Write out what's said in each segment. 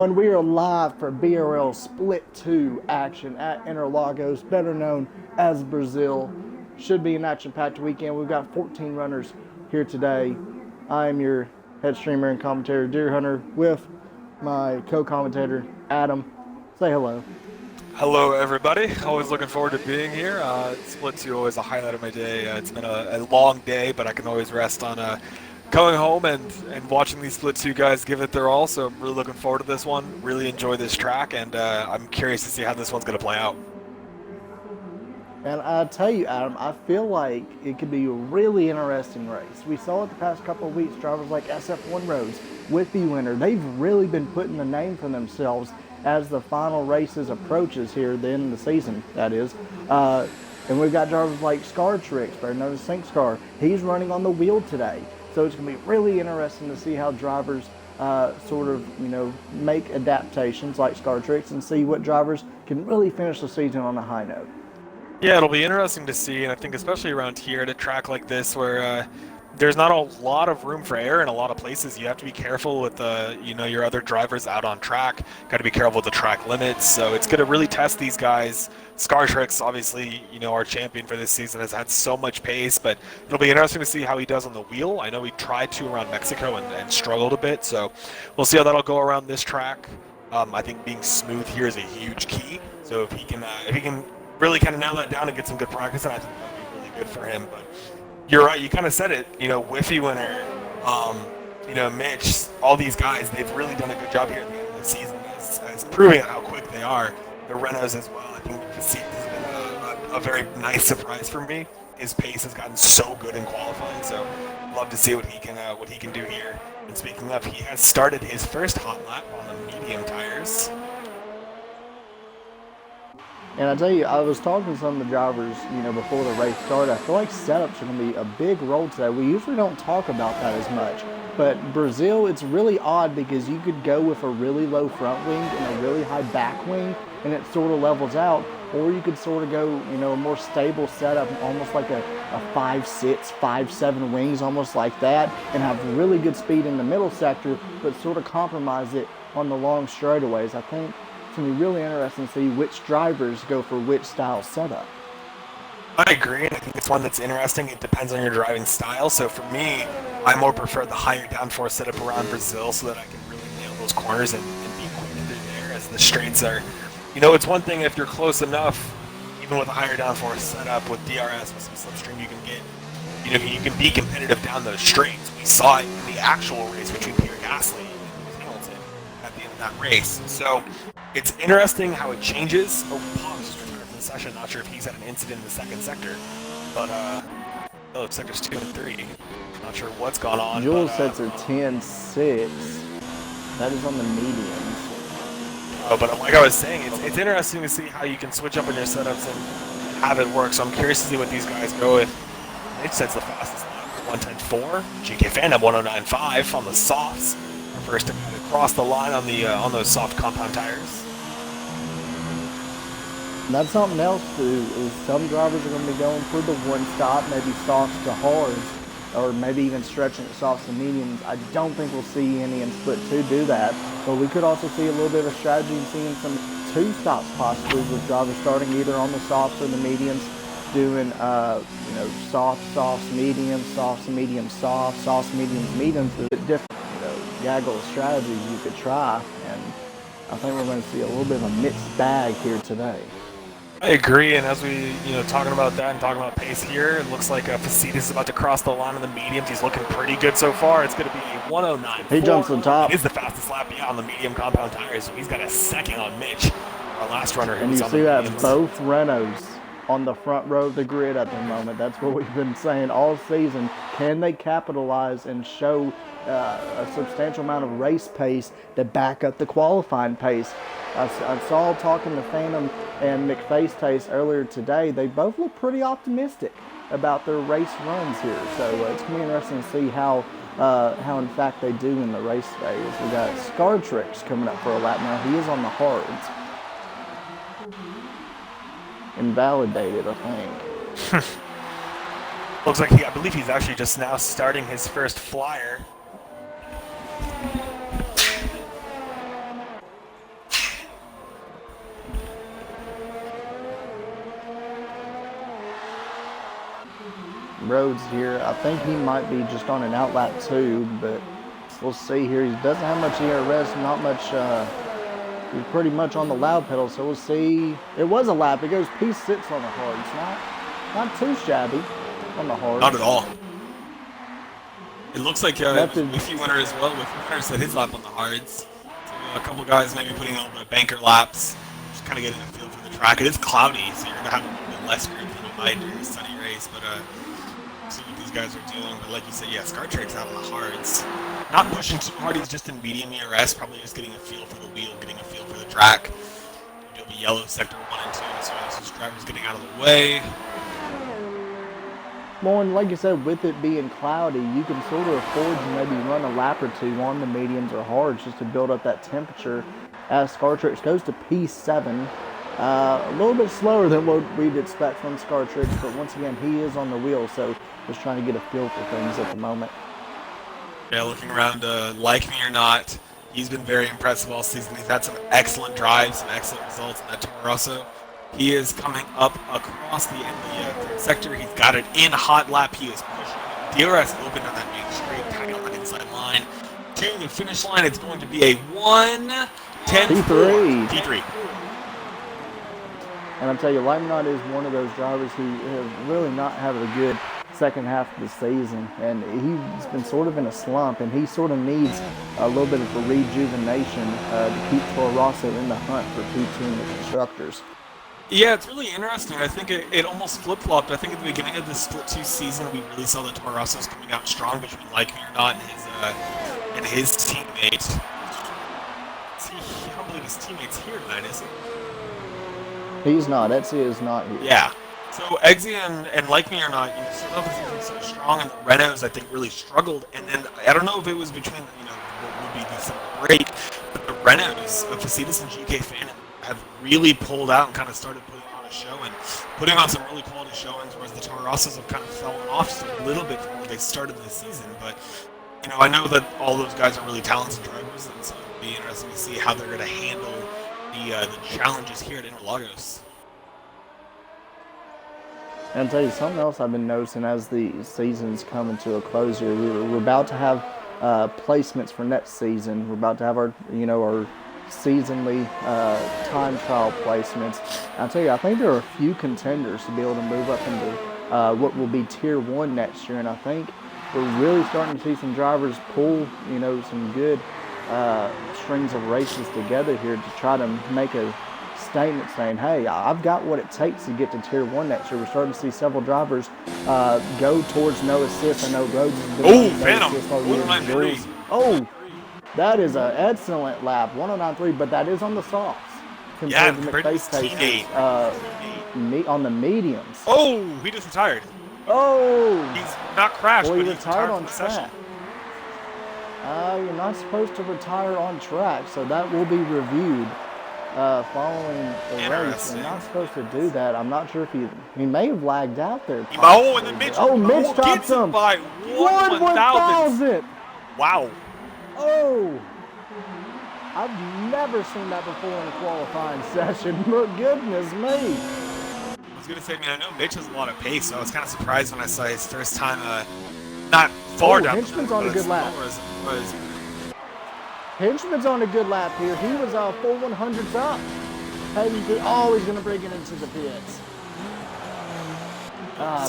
And we are live for BRL Split 2 action at Interlagos, better known as Brazil. Should be an action-packed weekend. We've got 14 runners here today. I am your head streamer and commentator, Deer Hunter, with my co-commentator, Adam. Say hello. Hello, everybody. Always looking forward to being here. Split 2 always a highlight of my day. It's been a long day, but I can always rest on coming home and watching these Split 2 guys give it their all. So I'm really looking forward to this one. Really enjoy this track, and I'm curious to see how this one's going to play out. And I tell you, Adam, I feel like it could be a really interesting race. We saw it the past couple of weeks, drivers like SF1 Rhodes, Whitby winner. They've really been putting the name for themselves as the final races approaches here, the end of the season, that is. And we've got drivers like Scar Tricks, better known as Sink Scar. He's running on the wheel today. So it's going to be really interesting to see how drivers make adaptations like Scar Tricks and see what drivers can really finish the season on a high note. Yeah, it'll be interesting to see, and I think especially around here at a track like this where there's not a lot of room for error in a lot of places. You have to be careful with your other drivers out on track. Got to be careful with the track limits. So it's going to really test these guys. Scar Tricks, obviously, our champion for this season, has had so much pace, but it'll be interesting to see how he does on the wheel. I know he tried to around Mexico and struggled a bit, so we'll see how that'll go around this track. I think being smooth here is a huge key. So if he can really kind of nail that down and get some good practice, and I think that'll be really good for him. But you're right, you kind of said it, Whiffy winner, Mitch, all these guys, they've really done a good job here at the end of the season as proving how quick they are. The Renos as well, I think this has been a very nice surprise for me. His pace has gotten so good in qualifying, so love to see what he can do here. And speaking of, he has started his first hot lap on the medium tires. And I tell you, I was talking to some of the drivers, before the race started. I feel like setups are going to be a big role today. We usually don't talk about that as much. But Brazil, it's really odd because you could go with a really low front wing and a really high back wing, and it sort of levels out. Or you could sort of go, a more stable setup, almost like a 5.6, 5.7 wings, almost like that, and have really good speed in the middle sector, but sort of compromise it on the long straightaways. I think it's going to be really interesting to see which drivers go for which style setup. I agree, and I think it's one that's interesting. It depends on your driving style. So for me, I more prefer the higher downforce setup around Brazil so that I can really nail those corners and be quick through there as the straights are. It's one thing if you're close enough, even with a higher downforce setup with DRS, with some slipstream, you can get, you can be competitive down those straights. We saw it in the actual race between Pierre Gasly and Hamilton at the end of that race. So it's interesting how it changes. Pause for the session. Not sure if he's had an incident in the second sector, but sectors 2 and 3. Not sure what's gone on. Jules sets are 10-6. That is on the mediums. But like I was saying, it's interesting to see how you can switch up in your setups and have it work. So I'm curious to see what these guys go with. Mitch sets the fastest lap, 110.4. GK Fandom 109.5 on the softs. First to cross the line on those soft compound tires. And that's something else too, is some drivers are going to be going for the one stop, maybe softs to hards, or maybe even stretching at softs to mediums. I don't think we'll see any in Split 2 do that, but we could also see a little bit of a strategy in seeing some two stops possibly with drivers starting either on the softs or the mediums, doing softs, mediums, softs, mediums, softs, mediums, mediums. A bit different, gaggle strategies you could try, and I think we're going to see a little bit of a mixed bag here today. I agree, and as we, talking about that and talking about pace here, it looks like Facetas is about to cross the line on the mediums. He's looking pretty good so far. It's going to be a 109. He jumps on top. It is the fastest lap, on the medium compound tires, so he's got a second on Mitch, our last runner. And you see that both Renos on the front row of the grid at the moment. That's what we've been saying all season. Can they capitalize and show a substantial amount of race pace to back up the qualifying pace? I saw talking to Phantom and McFaceTaste earlier today. They both look pretty optimistic about their race runs here. So it's going to be interesting to see how in fact they do in the race phase. We got Scar Tricks coming up for a lap now. He is on the hards. Invalidated, I think. Looks like I believe he's actually just now starting his first flyer. roads here. I think he might be just on an outlap too, but we'll see here. He doesn't have much ERS, not much. He's pretty much on the loud pedal, so we'll see. It was a lap. It goes P6 on the hards. Not too shabby on the hards. Not at all. It looks like Wiffy winner as well. Wiffy winner set his lap on the hards. So a couple guys maybe putting a little bit of banker laps, just kind of getting a feel for the track. It is cloudy, so you're going to have a little bit less grip than you might during a sunny race, but see what these guys are doing. But like you said, yeah, Scartrack's out on the hards. Not pushing too hard, he's just in medium ERS, probably just getting a feel for the wheel, getting a feel for the track. You'll be yellow sector 1 and 2, so this driver's getting out of the way. Well, and like you said, with it being cloudy, you can sort of afford to maybe run a lap or two on the mediums or hards just to build up that temperature. As Scartrix goes to P7, a little bit slower than what we'd expect from Scartrix, but once again, he is on the wheel, so just trying to get a feel for things at the moment. Yeah, looking around, like me or not, he's been very impressive all season. He's had some excellent drives, some excellent results in that Toro Rosso. He is coming up across the end of the third sector. He's got it in hot lap. He is pushing. DRS open on that main straight, tight on the inside line. To the finish line, it's going to be a 1:10.4 P3. And I'll tell you, Lightnot is one of those drivers who have really not had a good second half of the season, and he's been sort of in a slump, and he sort of needs a little bit of a rejuvenation to keep Toro Rosso in the hunt for P2 in the constructors. Yeah, it's really interesting. I think it almost flip-flopped. I think at the beginning of the Split 2 season, we really saw the Toro Rossos coming out strong between Like Me or Not and his teammates. See, I don't believe his teammate's here tonight, is he? He's not. Etsy is not here. Yeah. So Eggsy and Like Me or Not, started off the season so strong, and the Renaults, I think, really struggled. And then I don't know if it was between what would be the summer break, but the Renaults, Facitas and GK Fan, have really pulled out and kind of started putting on a show and putting on some really quality showings, whereas the Toro Rossos have kind of fallen off just a little bit from where they started the season. But I know that all those guys are really talented drivers, and so it'll be interesting to see how they're going to handle the challenges here at Interlagos. And I'll tell you something else I've been noticing as the season's coming to a close here. We're about to have placements for next season. We're about to have our seasonally time trial placements. I'll tell you, I think there are a few contenders to be able to move up into what will be Tier 1 next year, and I think we're really starting to see some drivers pull, some good strings of races together here to try to make a statement saying, hey, I've got what it takes to get to Tier 1 next year. We're starting to see several drivers go towards no assist. I know Rhodes has been on no assist all year. Oh, that is an excellent lap, 109.3, but that is on the softs compared to McFace on the mediums. Oh, he just retired. Oh! He's not crashed, well, but he he's retired on the track. session. You're not supposed to retire on track, so that will be reviewed following the race. You're not supposed to do that. I'm not sure if he may have lagged out there. Oh, and then Mitch dropped him by 1,000. Wow. Oh, I've never seen that before in a qualifying session. Look, goodness me. I was going to say, I know Mitch has a lot of pace, so I was kind of surprised when I saw his first time not far down. Hinchman's on a good lap. Hinchman's on a good lap here. He was 4/100s up. He's going to bring it into the pits.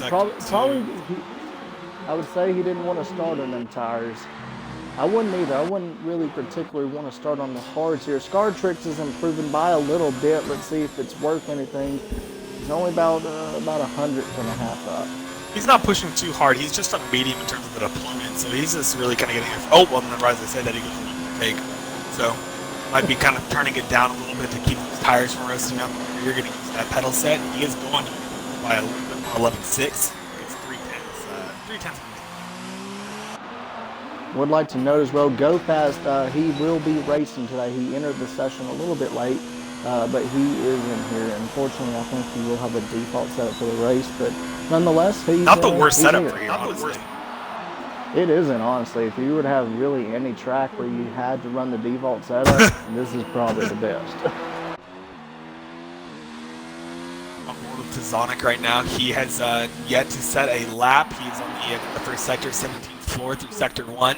Probably, I would say he didn't want to start on them tires. I wouldn't either. I wouldn't really particularly want to start on the hards here. Scartrix is improving by a little bit. Let's see if it's worth anything. He's only about 100.5 up. He's not pushing too hard. He's just on medium in terms of the deployment. So he's just really kind of getting it. Oh, well, then as I said that, he goes a little bit fake. So might be kind of turning it down a little bit to keep those tires from roasting up. You're going to use that pedal set. He is going to by a little bit more 11.6. It's 3/10. Would like to note as well, Go Fast, he will be racing today. He entered the session a little bit late, but he is in here. Unfortunately, I think he will have a default setup for the race, but nonetheless, he's not the worst setup here. For you, honestly. It isn't, honestly. If you would have really any track where you had to run the default setup, this is probably the best. Tazonic right now. He has yet to set a lap. He's on the first sector, 17th floor through sector 1.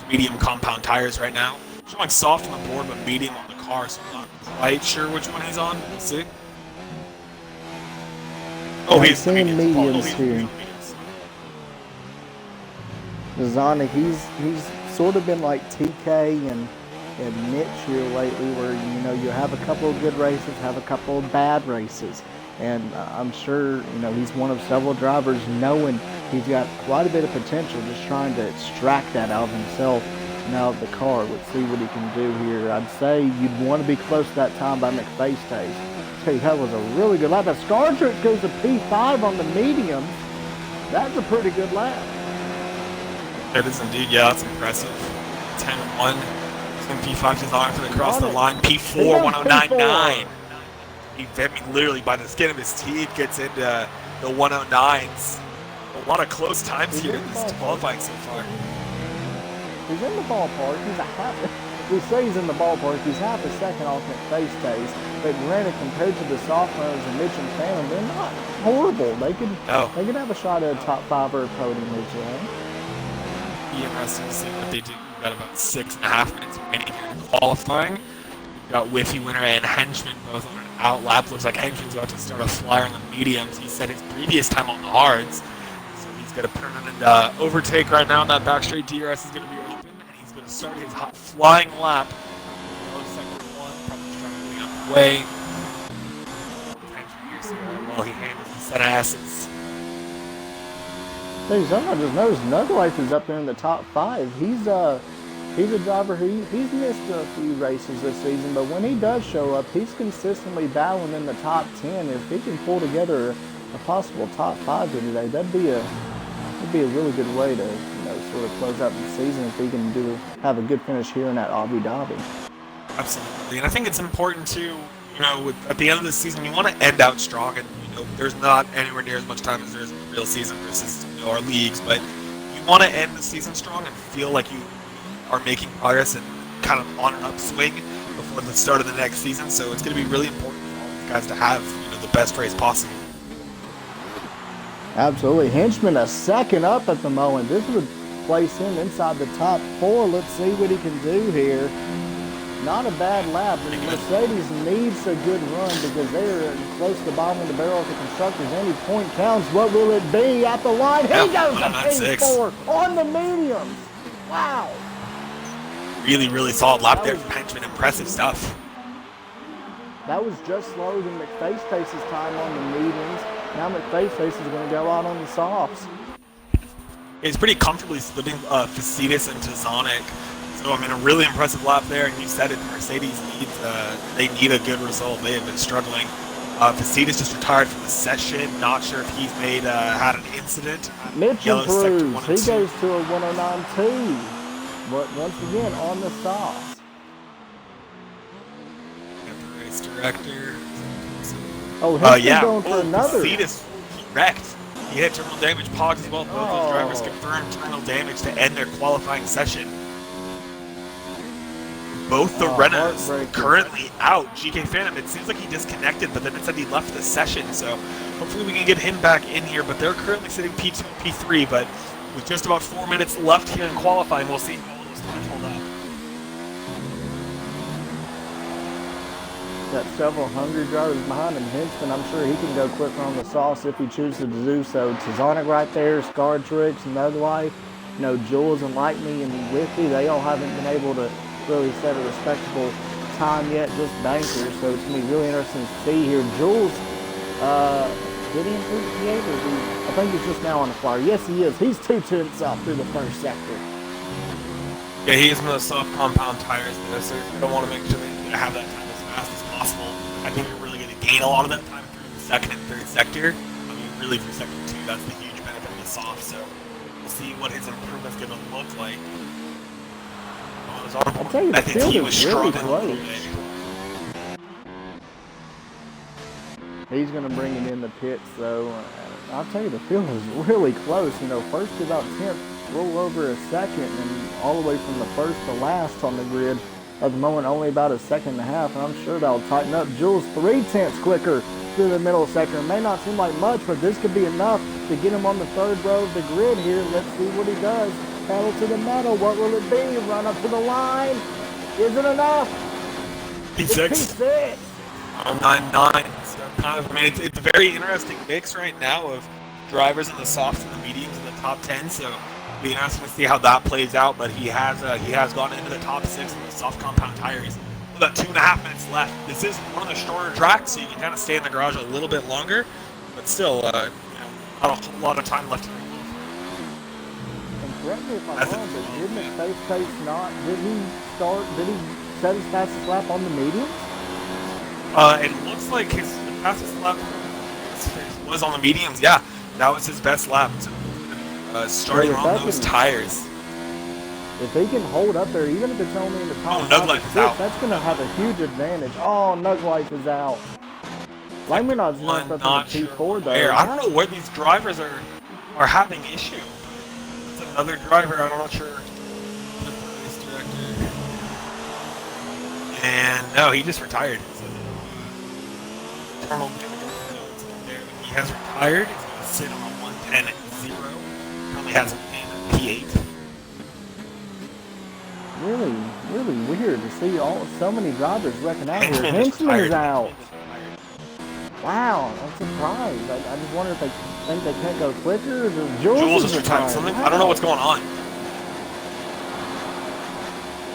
Medium compound tires right now. Showing soft on the board, but medium on the car, so I'm not quite sure which one he's on. We'll see. Oh, he's seeing mediums he's here. Tazonic, he's sort of been like TK and Mitch here lately, where you have a couple of good races, have a couple of bad races, and I'm sure he's one of several drivers knowing he's got quite a bit of potential, just trying to extract that out of himself and out of the car. Let's see what he can do here. I'd say you'd want to be close to that time by McFace's. Tell you, that was a really good lap. The Scartrick goes to P5 on the medium. That's a pretty good lap. It is indeed, yeah, that's impressive. 10-1. P5 is on for the cross the line. P4, 1099. He literally by the skin of his teeth gets into the 109s. A lot of close times here in this qualifying so far. He's in the ballpark. He's a half. We say he's in the ballpark. He's half a second off McFace's days. But granted, compared to the soft runners and Mitch and Phantom, they're not horrible. They could have a shot at a top 5 or a podium this year. Be interesting to see what they do. We've got about 6.5 minutes remaining here in qualifying. We've got Whiffy Winner and Henchman both on an out lap. Looks like Henchman's about to start a flyer on the mediums. He set his previous time on the hards. So he's got a permanent overtake right now. That back straight DRS is going to be open. And he's going to start his hot flying lap. Sector 1, probably struggling up the way. Henchman here, see how well he handles the set of S's. Hey, I just noticed Nuglife is up there in the top 5. He's a driver who he's missed a few races this season, but when he does show up, he's consistently battling in the top 10. If he can pull together a possible top 5 here today, that'd be a really good way to sort of close out the season if he can have a good finish here in that Abu Dhabi. Absolutely, and I think it's important to at the end of the season you want to end out strong, and there's not anywhere near as much time as there is in the real season versus our leagues, but you want to end the season strong and feel like you are making progress and kind of on an upswing before the start of the next season. So it's going to be really important for all these guys to have the best race possible. Absolutely. Henchman a second up at the moment. This would place him inside the top 4. Let's see what he can do here. Not a bad lap, but Mercedes needs a good run because they're close to the bottom of the barrel at the constructors. Any point counts. What will it be at the line? He goes to P4 on the mediums. Wow. Really, really solid lap there from Henchman. Impressive stuff. That was just slower than McFace's time on the mediums. Now McFace is going to go out on the softs. He's pretty comfortably splitting Facetus and Tazonic. So, I mean, a really impressive lap there, and you said it, Mercedes need a good result. They have been struggling. Facetus just retired from the session. Not sure if he's had an incident. Mitch improves. He goes to a 109.2. But once again, on the softs. Got the race director. Going for another. Facetus, he wrecked. He had terminal damage. Pogs as well. Both those drivers confirmed terminal damage to end their qualifying session. Both the Renaults currently out. GK Phantom, it seems like he disconnected, but then it said he left the session, so hopefully we can get him back in here. But they're currently sitting P2 and P3, but with just about 4 minutes left here in qualifying, we'll see how those times hold up. Got several hungry drivers behind him. Henchman, I'm sure he can go quicker on the sauce if he chooses to do so. Tazonic right there, Scar Tricks, Nuglife, Jules and Lightning and Whiffy, they all haven't been able to really set a respectable time yet, just bankers. So it's going to be really interesting to see here. Jules, did he improve P8 or I think he's just now on the flyer. Yes, he is. He's 2 tenths off through the first sector. Yeah, he's in the soft compound tires there, so you don't want to make sure that you have that time as fast as possible. I think you're really going to gain a lot of that time through the second and third sector. I mean, really for sector 2, that's the huge benefit of the soft, so we'll see what his improvement's going to look like. I'll tell you, the field is really close. He's going to bring it in the pits, though. I'll tell you, the field is really close. First to about 10th, a little over a second, and all the way from the first to last on the grid. At the moment, only about a second and a half, and I'm sure that'll tighten up. Jules 3 tenths quicker through the middle sector. It may not seem like much, but this could be enough to get him on the third row of the grid here. Let's see what he does. Pedal to the metal. What will it be? Run up to the line. Is it enough? P6. It's P6. 9-9. So kind of, I mean, it's a very interesting mix right now of drivers in the softs and the mediums in the top 10. So it'll be interesting to see how that plays out. But he has gone into the top 6 in the soft compound tires. With about 2.5 minutes left. This is one of the shorter tracks, so you can kind of stay in the garage a little bit longer. But still, not a whole lot of time left to remove. And correct me if I'm wrong, but didn't his pace not? Did he set his fastest lap on the mediums? It looks like his fastest lap was on the mediums. Yeah, that was his best lap. So, starting on those tires. If he can hold up there, even if it's only in the top 5 or 6, that's going to have a huge advantage. Oh, Nug Life is out. Langrenau's jumped up into P4 though. I don't know where these drivers are having issues. It's another driver. I'm not sure. The race director. And no, he just retired. So he has retired. He's going to sit on a 110.0. Currently has him in P8. Really, really weird to see so many drivers wrecking out here. Henchman is out. Wow, I'm surprised. I just wonder if they think they can't go quicker. Jules is retired. Something. Wow. I don't know what's going on.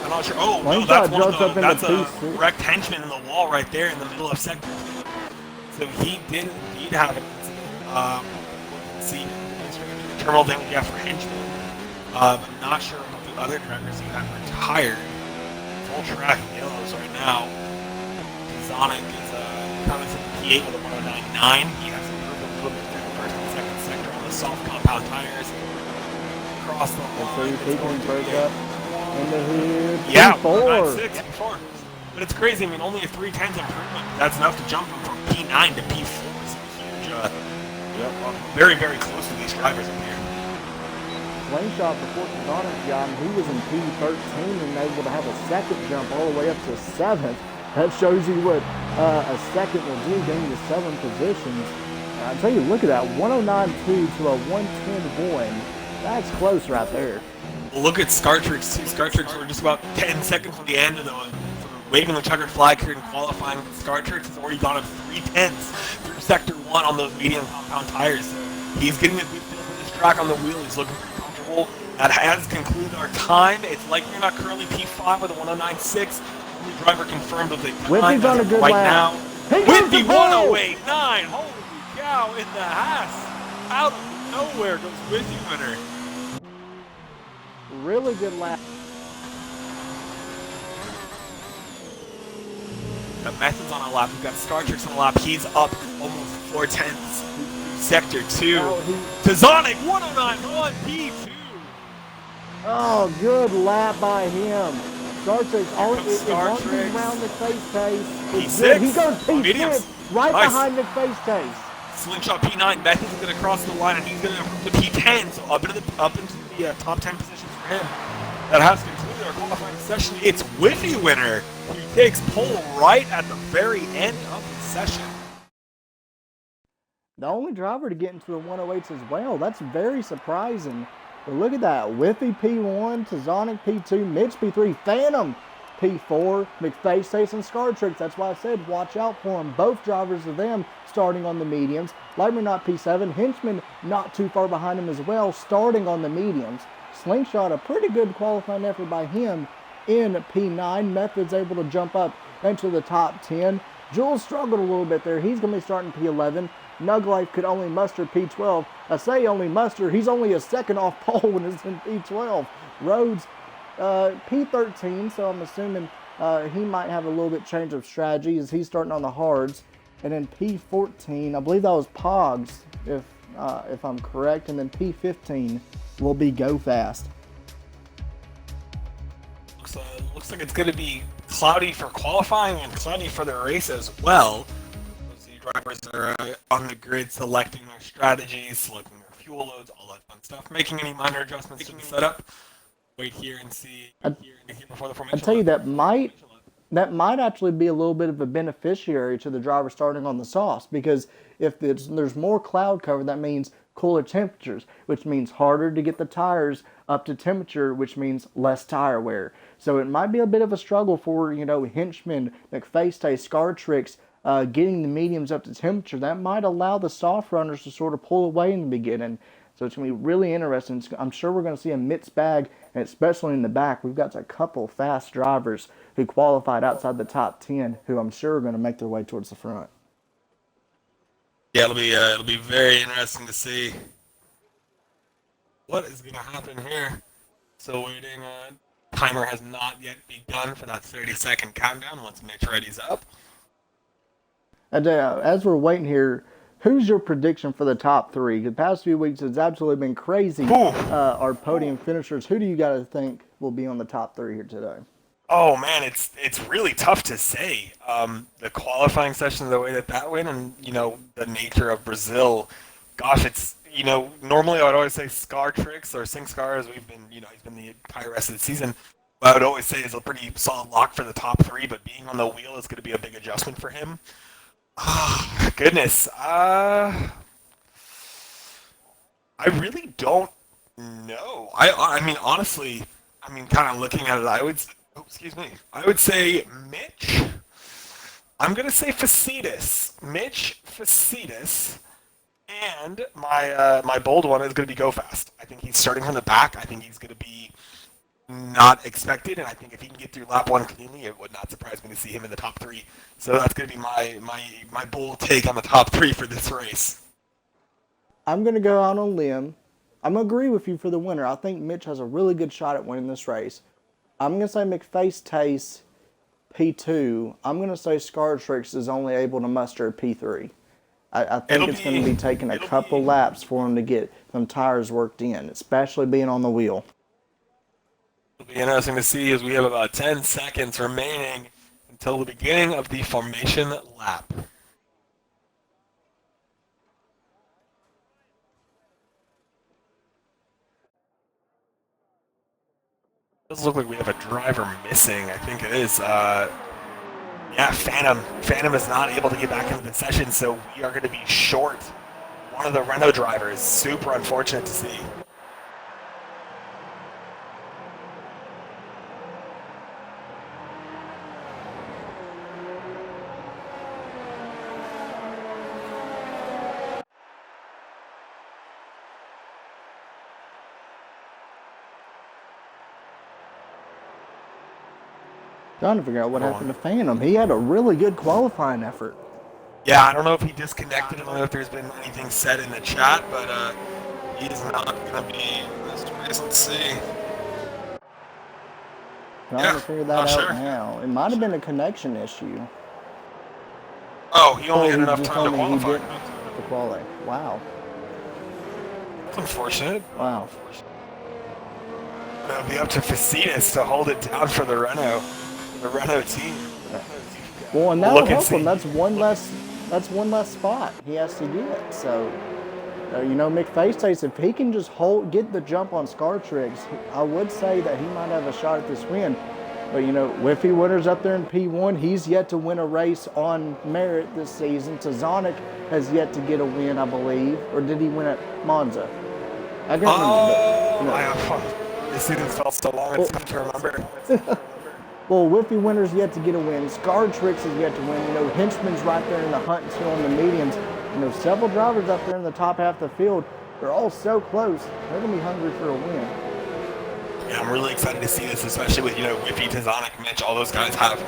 I'm not sure. Oh, no, that's a wrecked henchman in the wall right there in the middle of sector 2. So he did indeed have it. See, terminal damage for henchman. I'm not sure about the other drivers who have retired. Full track yellows right now. Sonic is coming from P8 with a 109.9. He has improved a little bit through the first and second sector on the soft compound tires. Across the line. So he's taking Breakout in the hood. Yeah, P4. 196 P4. But it's crazy. I mean, only a 3/10 improvement. That's enough to jump him from P9 to P4. It's a huge, very, very close to these drivers up here. Slingshot before Sonic got him. He was in P13 and able to have a second jump all the way up to 7th. That shows you what a second will do, getting to 7 positions. I tell you, look at that, 109.2 to a 110.1. That's close right there. Look at Scartrix too. Scartrix were just about 10 seconds from the end of the waving the checkered flag here in qualifying. Scartrix has already gone up 3/10 through sector 1 on those medium compound tires. So he's getting a good feel for this track on the wheel. He's looking pretty comfortable. That has concluded our time. It's like we're not currently P5 with a 109.6. Only driver confirmed with a time Whippy's on a good right lap. now. Whippy 108.9. Holy cow! In the Haas, out of nowhere goes Whippy winner. Really good lap. The Method's on a lap. We've got Scartrix on a lap. He's up almost 4/10. Sector 2. Tazonic 109.1 P2. Oh, good lap by him. Scartrix, as long as he's around the face pace, it's good. He goes P6, right behind the face pace. Slingshot P9. Method's going to cross the line, and he's going to improve to P10. So up into the top 10 positions for him. That has concluded our qualifying session. It's Whiffy winner. He takes pole right at the very end of the session. The only driver to get into the 108s as well. That's very surprising. But look at that. Whiffy P1, Tazonic P2, Mitch P3, Phantom P4, McFaceface and Scartrix. That's why I said watch out for them. Both drivers of them starting on the mediums. Lightman not P7. Henchman not too far behind him as well, starting on the mediums. Slingshot, a pretty good qualifying effort by him in P9. Method's able to jump up into the top 10. Jules struggled a little bit there. He's going to be starting P11. Nug Life could only muster P12. I say only muster. He's only a second off pole when it's in P12. Rhodes, P13, so I'm assuming he might have a little bit change of strategy as he's starting on the hards. And then P14, I believe that was Pogs, if I'm correct. And then P15 will be Go Fast. Looks like it's going to be cloudy for qualifying and cloudy for the race as well. The drivers are on the grid selecting their strategies, selecting their fuel loads, all that fun stuff, making any minor adjustments to the setup. Wait here and see. Before the formation. I tell you, that might that might actually be a little bit of a beneficiary to the driver starting on the softs, because if there's more cloud cover, that means cooler temperatures, which means harder to get the tires up to temperature, which means less tire wear. So it might be a bit of a struggle for, Hinchman, McFacetay, Scar Tricks, getting the mediums up to temperature. That might allow the soft runners to sort of pull away in the beginning. So it's going to be really interesting. I'm sure we're going to see a mixed bag, and especially in the back, we've got a couple fast drivers who qualified outside the top 10 who I'm sure are going to make their way towards the front. Yeah, it'll be very interesting to see what is going to happen here. Still waiting. Timer has not yet begun for that 30-second countdown once Mitch readies up. And as we're waiting here, who's your prediction for the top three? The past few weeks has absolutely been crazy. Our podium finishers, who do you guys think will be on the top three here today? Oh man, it's really tough to say. The qualifying session, the way that went, and the nature of Brazil. Gosh, it's normally I would always say Scar Tricks or Sing Scar, as we've been he's been the entire rest of the season. What I would always say is a pretty solid lock for the top three, but being on the wheel is going to be a big adjustment for him. Oh, goodness. I really don't know. I mean, honestly, kind of looking at it, I would say Mitch. I'm going to say Facetious. Mitch, Facetious. And my bold one is going to be Go Fast. I think he's starting from the back. I think he's going to be not expected, and I think if he can get through lap one cleanly, it would not surprise me to see him in the top three. So that's going to be my bold take on the top three for this race. I'm going to go out on a limb. I'm going to agree with you for the winner. I think Mitch has a really good shot at winning this race. I'm going to say McFacetay P2. I'm going to say Scar Tricks is only able to muster a P3. I think it's going to be taking a couple laps for him to get some tires worked in, especially being on the wheel. It'll be interesting to see as we have about 10 seconds remaining until the beginning of the formation lap. It does look like we have a driver missing. I think it is. Yeah, Phantom. Phantom is not able to get back into the session, so we are going to be short one of the Renault drivers. Super unfortunate to see. Trying to figure out what happened to Phantom. He had a really good qualifying effort. Yeah, I don't know if he disconnected. I don't know if there's been anything said in the chat, but he's not going to be in this race. Let's see. Trying to figure that out now. It might have been a connection issue. Oh, he only had enough time to qualify. Wow. That's unfortunate. Wow. It'll be up to Facetious to hold it down for the Renault team. Well, and that will help him. That's one less spot he has to get. So, McFacetay, if he can just get the jump on Scar Tricks, I would say that he might have a shot at this win. But, Whiffy Winter's up there in P1. He's yet to win a race on merit this season. Tazonic has yet to get a win, I believe. Or did he win at Monza? I can't remember. This season's felt so long, it's hard to remember. Well, Whiffy Winter's yet to get a win. Scar Tricks is yet to win. Hinchman's right there in the hunt still on the mediums. Several drivers up there in the top half of the field. They're all so close. They're going to be hungry for a win. Yeah, I'm really excited to see this, especially with, Whiffy, Tazonic, Mitch. All those guys have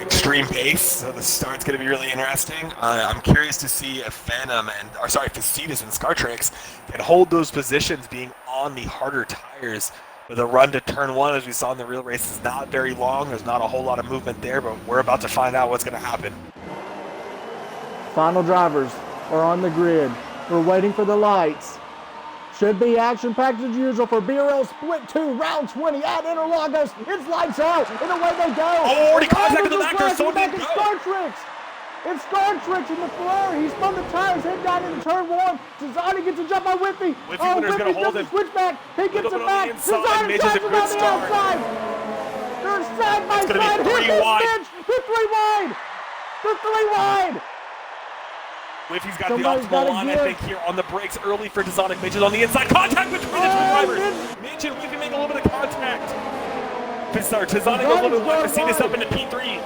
extreme pace, so the start's going to be really interesting. I'm curious to see if Facetious and Scar Tricks can hold those positions being on the harder tires. But the run to turn one, as we saw in the real race, is not very long. There's not a whole lot of movement there, but we're about to find out what's going to happen. Final drivers are on the grid. We're waiting for the lights. Should be action-packed as usual for BRL Split 2, round 20 at Interlagos. It's lights out, and away they go. Oh, already contacted the back. There's so many. It's Scar Tricks. It's Scar Tricks in the Ferrari. He spun the tires, head down into turn one. Tazani gets a jump by Whiffy. Whiffy does the switch back. He gets it back. Tazani drives him on the outside. There's side by It's going to side. be 3 wide. They're 3 wide. They're 3 wide. Whiffy's got Somebody's the optimal gotta line, I give. think, here on the brakes early for Desonic. Mitch is on the inside. Contact between the two drivers. Mitch and Whiffy make a little bit of contact. Desonic a little bit wide. Facetas up into P3.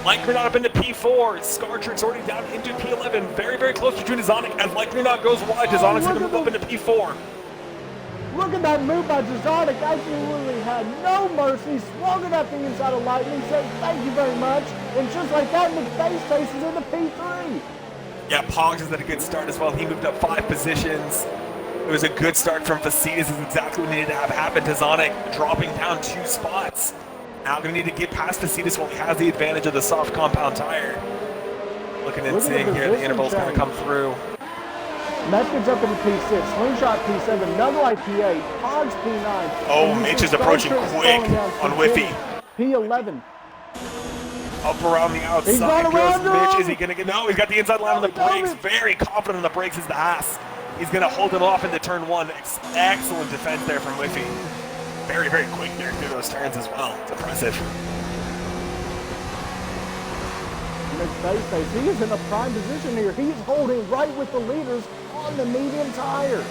Likely not up into P4. Scartrick's already down into P11. Very, very close between Desonic. As Likely not goes wide, Desonic's going to move up into P4. Look at that move by Desonic. Absolutely had no mercy. Swung it up the inside of Lightning. Said thank you very much. And just like that, McFace faces into P3. Yeah, Pogs is at a good start as well. He moved up 5 positions. It was a good start from Facetas. Is exactly what needed to have happen. Desonic dropping down 2 spots. Now going to need to get past Facetas while he has the advantage of the soft compound tire. Looking and seeing here, the interval's going to come through. Method's up into P6, Slingshot P7, Nuglight P8, Pogs P9. Oh, Mitch is approaching quick on Whiffy. P11. Up around the outside goes Mitch. Is he going to get... No, he's got the inside line on the brakes. Very confident on the brakes is the Haas. He's going to hold it off into turn 1. Excellent defense there from Whiffy. Very, very quick there through those turns as well. It's impressive. McFace, he is in a prime position here. He's holding right with the leaders on the medium tire.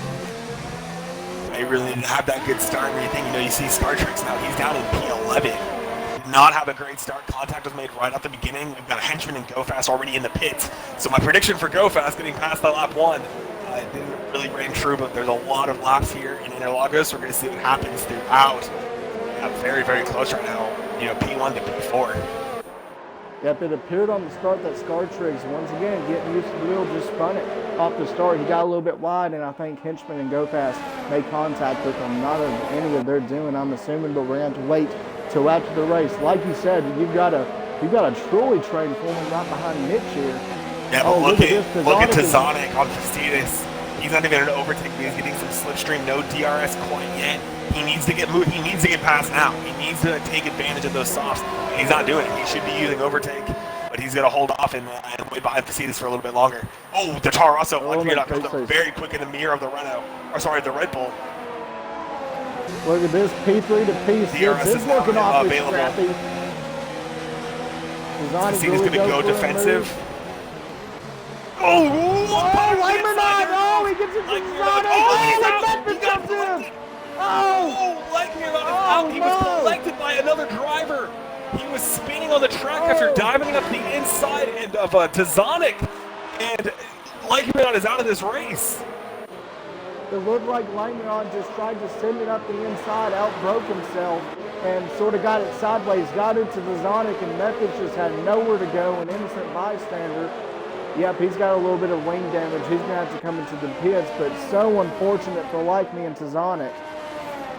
They really didn't have that good start and everything. You know, you see Scartrix now. He's down in P11. Did not have a great start. Contact was made right at the beginning. We've got a henchman and Go Fast already in the pits. So my prediction for Go Fast getting past the lap 1. It didn't really ring true, but there's a lot of laps here in Interlagos. We're going to see what happens throughout. Yeah, very, very close right now. You know, P1 to P4. Yep, it appeared on the start that Scartrix, once again, getting used to the wheel, just spun it off the start. He got a little bit wide, and I think Henchman and Go Fast made contact with him. Not of any of their doing, I'm assuming, but we're going to have to wait till after the race. Like you said, you've got a truly train foreman right behind Mitch here. Yeah, but look at Desonic on Facetas. He's not even an overtake. He's getting some slipstream, no DRS quite yet. He needs to get moved. He needs to get past now. He needs to take advantage of those softs. He's not doing it. He should be using overtake, but he's going to hold off and wait behind Facetas for a little bit longer. Oh, the Taro also comes up very quick in the mirror of the Renault. Or sorry, the Red Bull. Look at this, P3 to P6. DRS is looking awfully available. scrappy. Facetas going to go defensive. Oh, Lightman not! Oh, he gets it from Desonic! Oh, he's defensive! Oh, Lightman is out. He was collected by another driver. He was spinning on the track after diving up the inside end of Desonic, and Lightman is out of this race. It looked like Lightman just tried to send it up the inside, outbroke himself, and sort of got it sideways, got into Desonic, and Method's just had nowhere to go, an innocent bystander. Yep, he's got a little bit of wing damage. He's going to have to come into the pits, but so unfortunate for Likely and Desonic.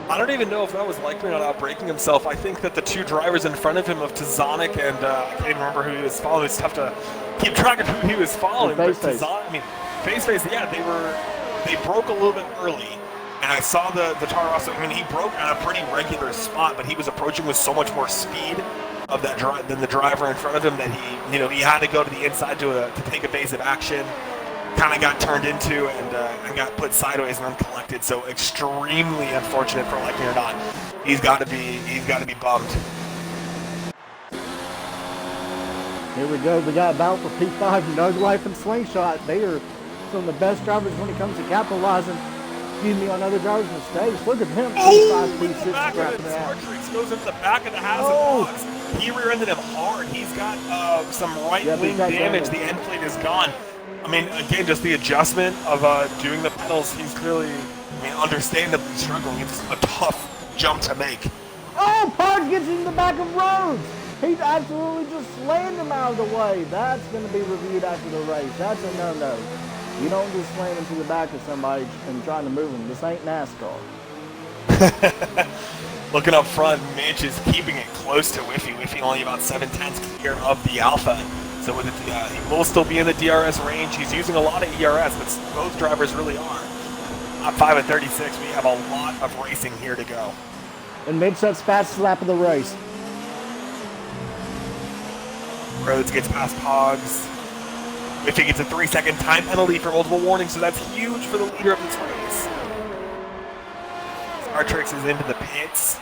I don't even know if that was Likely not outbreaking himself. I think that the 2 drivers in front of him of Desonic and I can't even remember who he was following. It's tough to keep track of who he was following. But Desonic, I mean, Face, yeah, they broke a little bit early. And I saw the Taro also, I mean, he broke at a pretty regular spot, but he was approaching with so much more speed of that than the driver in front of him that he had to go to the inside to take evasive action. Kind of got turned into and got put sideways and uncollected. So extremely unfortunate for Likely or not. He's got to be bummed. Here we go. We got a battle for P5. Nug Life and Slingshot. They are some of the best drivers when it comes to capitalizing. On other drivers' mistakes. Look at him. Oh, P5, P6 scrapping it out. Goes into the back of the house. He rear-ended him hard. He's got some right wing damage. The end plate is gone. I mean, again, just the adjustment of doing the pedals. He's clearly, understandably struggling. It's a tough jump to make. Oh, Pogs gets in the back of Rhodes. He's absolutely just slammed him out of the way. That's going to be reviewed after the race. That's a no-no. You don't just slam into the back of somebody and trying to move them. This ain't NASCAR. Looking up front, Mitch is keeping it close to Whiffy. Whiffy only about 7/10 clear of the Alpha. So with he will still be in the DRS range. He's using a lot of ERS, but both drivers really are. Top 5 at 36. We have a lot of racing here to go. And Mitch sets fastest lap of the race. Rhodes gets past Pogs. Whiffy gets a 3-second time penalty for multiple warnings, so that's huge for the leader of this race. Scartrix is into the pits.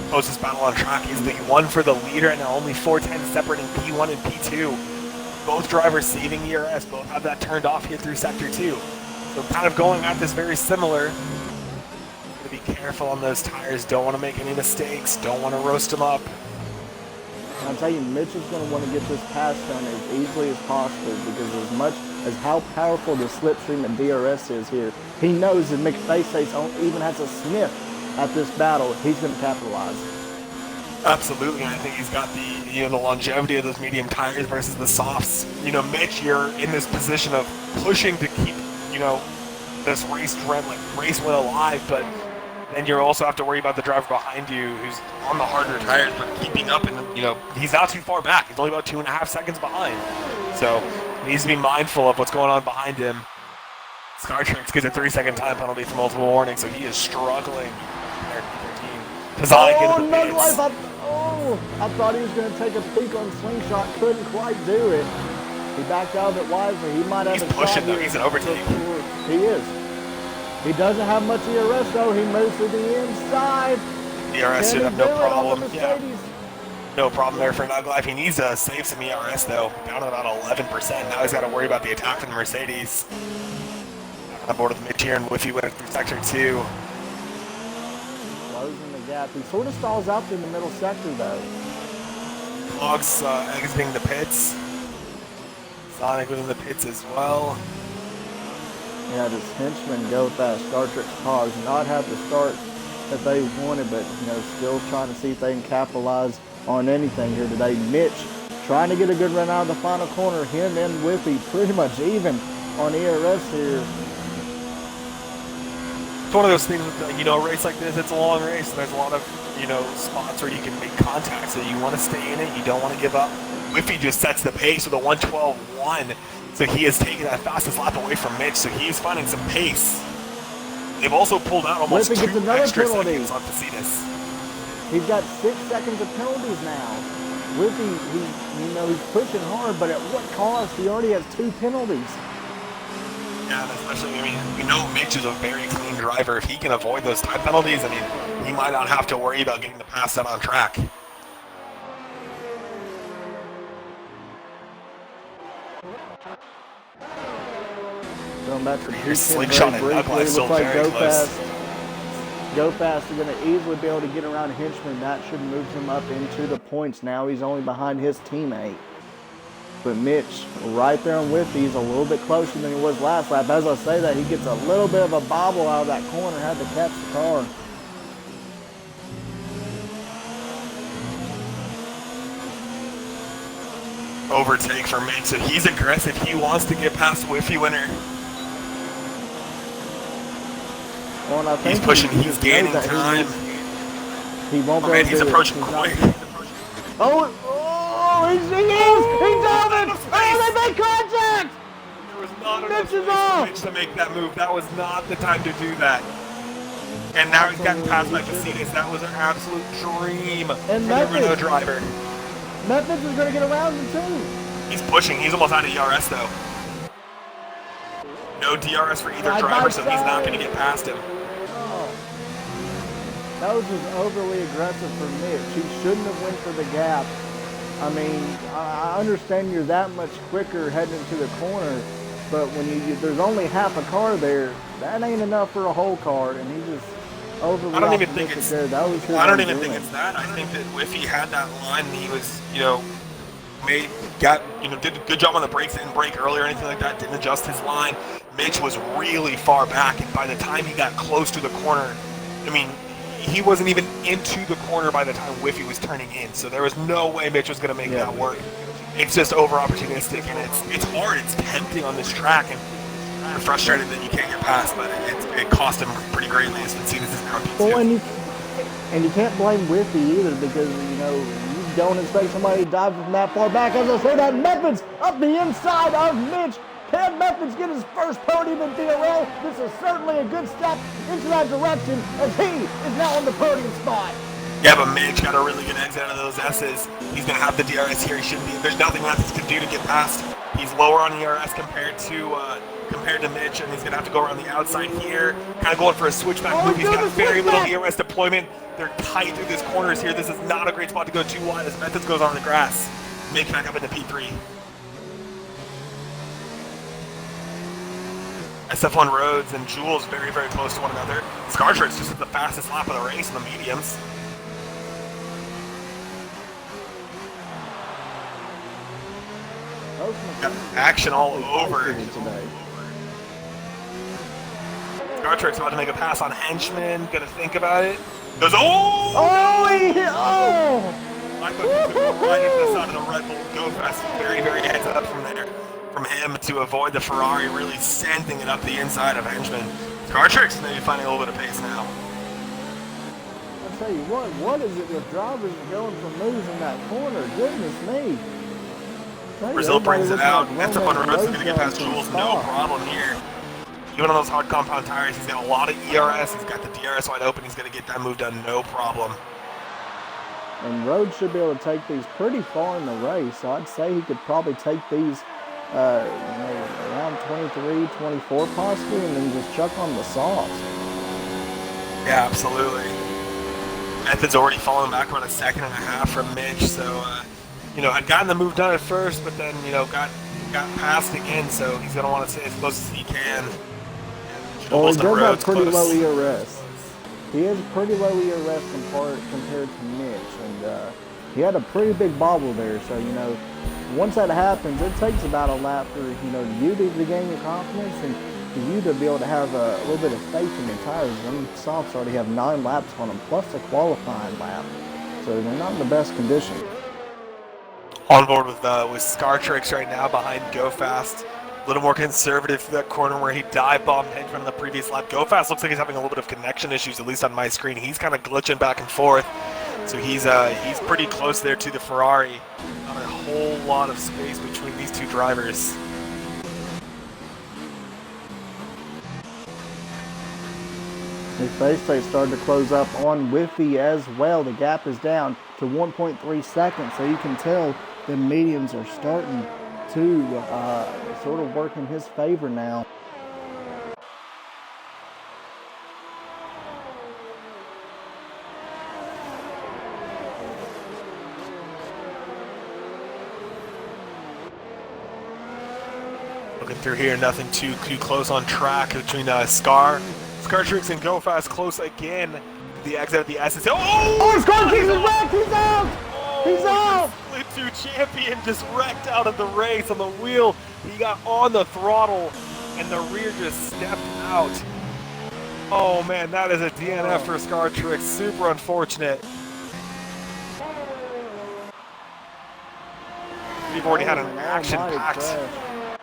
closest battle on track. He's the one for the leader, and now only 410 separating P1 and P2. Both drivers saving ERS, both have that turned off here through Sector 2. So kind of going at this very similar. Be careful on those tires, don't want to make any mistakes, don't want to roast them up. I'll tell you, Mitch is going to want to get this pass done as easily as possible because as much as how powerful the slipstream and DRS is here, he knows that McFaceface even has a sniff at this battle, he's going to capitalize. Absolutely, and I think he's got the the longevity of those medium tires versus the softs. Mitch, you're in this position of pushing to keep this race win alive, but then you also have to worry about the driver behind you who's on the harder tires but keeping up, and he's not too far back. He's only about 2.5 seconds behind, so he needs to be mindful of what's going on behind him. Scartrix gets a 3-second time penalty for multiple warnings, so he is struggling. I thought he was going to take a peek on Slingshot, couldn't quite do it. He backed out of it wisely. He might have. He's pushing though. He's an overtake. He is. He doesn't have much ERS though. He moves to the inside. ERS should have no problem. Yeah. No problem there for Nuglife. He needs to save some ERS though. Down at about 11%. Now he's got to worry about the attack from the Mercedes. On board with Mitch here and Whiffy went through Sector 2. Closing the gap. He sort of stalls out in the middle sector though. Logs exiting the pits. Sonic was in the pits as well. Yeah, this henchman go fast. Star Trek Pogs not have the start that they wanted, but still trying to see if they can capitalize on anything here today. Mitch trying to get a good run out of the final corner. Him and Whiffy pretty much even on ERS here. It's one of those things with a race like this, it's a long race, and there's a lot of, spots where you can make contact, so you want to stay in it, you don't want to give up. Whiffy just sets the pace with a 1:12.1, so he has taken that fastest lap away from Mitch, so he is finding some pace. They've also pulled out almost Whiffy gets 2 another extra penalty. seconds on Facetas. He's got 6 seconds of penalties now. Whiffy, he's pushing hard, but at what cost? He already has 2 penalties. Yeah, and especially, we know Mitch is a very clean driver. If he can avoid those time penalties, he might not have to worry about getting the pass out on track. Going back to Here's Slingshot and Nuglife still very close. Go Fast is going to easily be able to get around Henchman. That should move him up into the points. Now he's only behind his teammate. But Mitch, right there on Whiffy, he's a little bit closer than he was last lap. As I say that, he gets a little bit of a bobble out of that corner, had to catch the car. Overtake for Mitch, so he's aggressive. He wants to get past Whiffy winner. Well, and I think he's pushing, he's gaining time. He won't be able to he's do approaching it. quick. He is! He does it! Oh, they make contact! There was not enough space for Mitch to make that move. That was not the time to do that. And now he's gotten past by Facetas. That was an absolute dream and for the Renault driver. Methods is going to get around him too. He's pushing. He's almost out of ERS though. No DRS for either driver, so he's not going to get past him. That was just overly aggressive for Mitch. He shouldn't have went for the gap. I understand you're that much quicker heading into the corner, but when there's only half a car there, that ain't enough for a whole car, and he just overly I don't even think it's there. That was I don't even think it's that. I think that if he had that line, he was, did a good job on the brakes, didn't brake earlier or anything like that, didn't adjust his line. Mitch was really far back, and by the time he got close to the corner, he wasn't even into the corner by the time Whiffy was turning in, so there was no way Mitch was going to make that work. It's just over-opportunistic, and it's hard, it's tempting on this track, and I'm frustrated that you can't get past, but it cost him pretty greatly as Facetas is now P2. Well, and you can't blame Whiffy either, because, you don't expect somebody to dive from that far back. As I say, that Methods up the inside of Mitch. Can Methods get his first podium in DRL? This is certainly a good step into that direction as he is now on the podium spot. Yeah, but Mitch got a really good exit out of those S's. He's going to have the DRS here. He shouldn't be. There's nothing Methods can do to get past. He's lower on ERS compared to compared to Mitch, and he's going to have to go around the outside here, kind of going for a switchback move. He's he's got doing the very little switchback! ERS deployment. They're tight through these corners here. This is not a great spot to go too wide as Methods goes on the grass. Mitch back up into P3. SF1 Rhodes and Jules very, very close to one another. Scartrix just at the fastest lap of the race in the mediums. Got action all over. Scartrix about to make a pass on Henchman. Gonna think about it. Goes, oh! I thought he was going to go right into the side of the Red Bull. Go fast. Very, very heads up from there. From him to avoid the Ferrari, really sending it up the inside of Henchman. Scartrix maybe finding a little bit of pace now. I'll tell you what is it with drivers going for moves in that corner? Goodness me. Brazil brings it out. SF1 Rhodes is going to get past Jules, no problem here. Even on those hard compound tires, he's got a lot of ERS. He's got the DRS wide open. He's going to get that move done, no problem. And Rhodes should be able to take these pretty far in the race. So I'd say he could probably take these around 23, 24 possibly, and then just chuck on the softs. Yeah, absolutely. Method's already fallen back around a second and a half from Mitch, so had gotten the move done at first, but then got passed again, so he's gonna want to stay as close as he can. Well, he does have pretty low ERS. He has pretty low ERS compared to Mitch, and he had a pretty big bobble there. So once that happens, it takes about a lap for you to regain your confidence and for you to be able to have a little bit of faith in your tires. Them softs already have 9 laps on them, plus a qualifying lap, so they're not in the best condition. On board with Scartrix right now behind Go Fast. A little more conservative through that corner where he dive bombed Henchman on the previous lap. Go Fast looks like he's having a little bit of connection issues, at least on my screen. He's kind of glitching back and forth, so he's pretty close there to the Ferrari. Not a whole lot of space between these two drivers. His face plate started to close up on Whiffy as well. The gap is down to 1.3 seconds, so you can tell the mediums are starting to sort of work in his favor now. Looking through here, nothing too close on track between Scartrix and Go Fast close again. The exit of the SS. Oh, Scartrix is wrecked! He's out! He's out! Split 2 champion just wrecked out of the race on the wheel. He got on the throttle and the rear just stepped out. Oh man, that is a DNF for Scartrix. Super unfortunate. We've already had an action-packed.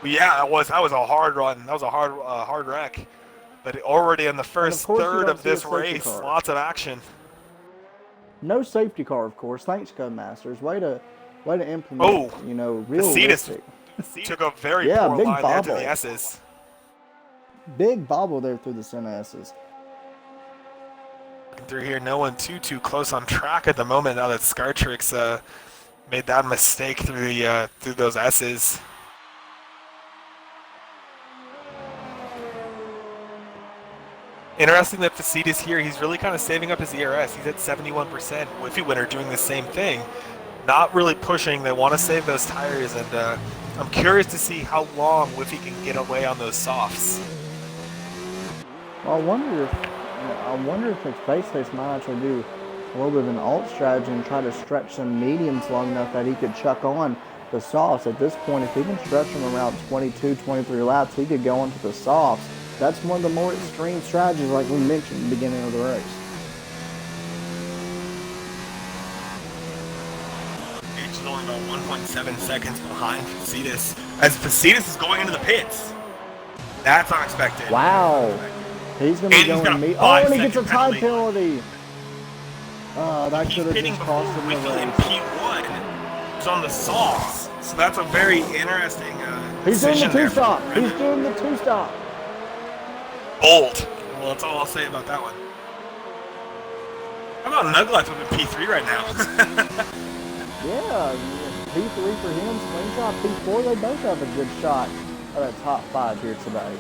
Yeah, that was a hard run. That was a hard wreck. But already in the first third of this race, lots of action. No safety car, of course. Thanks, Codemasters. Way to implement. Realistic. Took a very poor line there to the S's. Big bobble there through the S's. Through here, no one too close on track at the moment. Now that Scartrix made that mistake through those S's. Interesting that Facides here, he's really kind of saving up his ERS. He's at 71%. Whiffy Winner doing the same thing. Not really pushing. They want to save those tires, and I'm curious to see how long Whiffy can get away on those softs. Well, I wonder if Faceface might actually do a little bit of an alt strategy and try to stretch some mediums long enough that he could chuck on the softs. At this point, if he can stretch them around 22, 23 laps, he could go onto the softs. That's one of the more extreme strategies like we mentioned at the beginning of the race. H is only about 1.7 seconds behind Facides. As Facides is going into the pits. That's unexpected. Wow. He's going to be going meet. Oh, and he gets a time penalty. That could have just cost him the race. In P1, it's on the softs. So that's a very interesting He's doing the decision there. two-stop. He's doing the two-stop. Bold. Well, that's all I'll say about that one. How about Nuglife up in P3 right now? Yeah, P3 for him, Slingshot P4, they both have a good shot of that top 5 here today.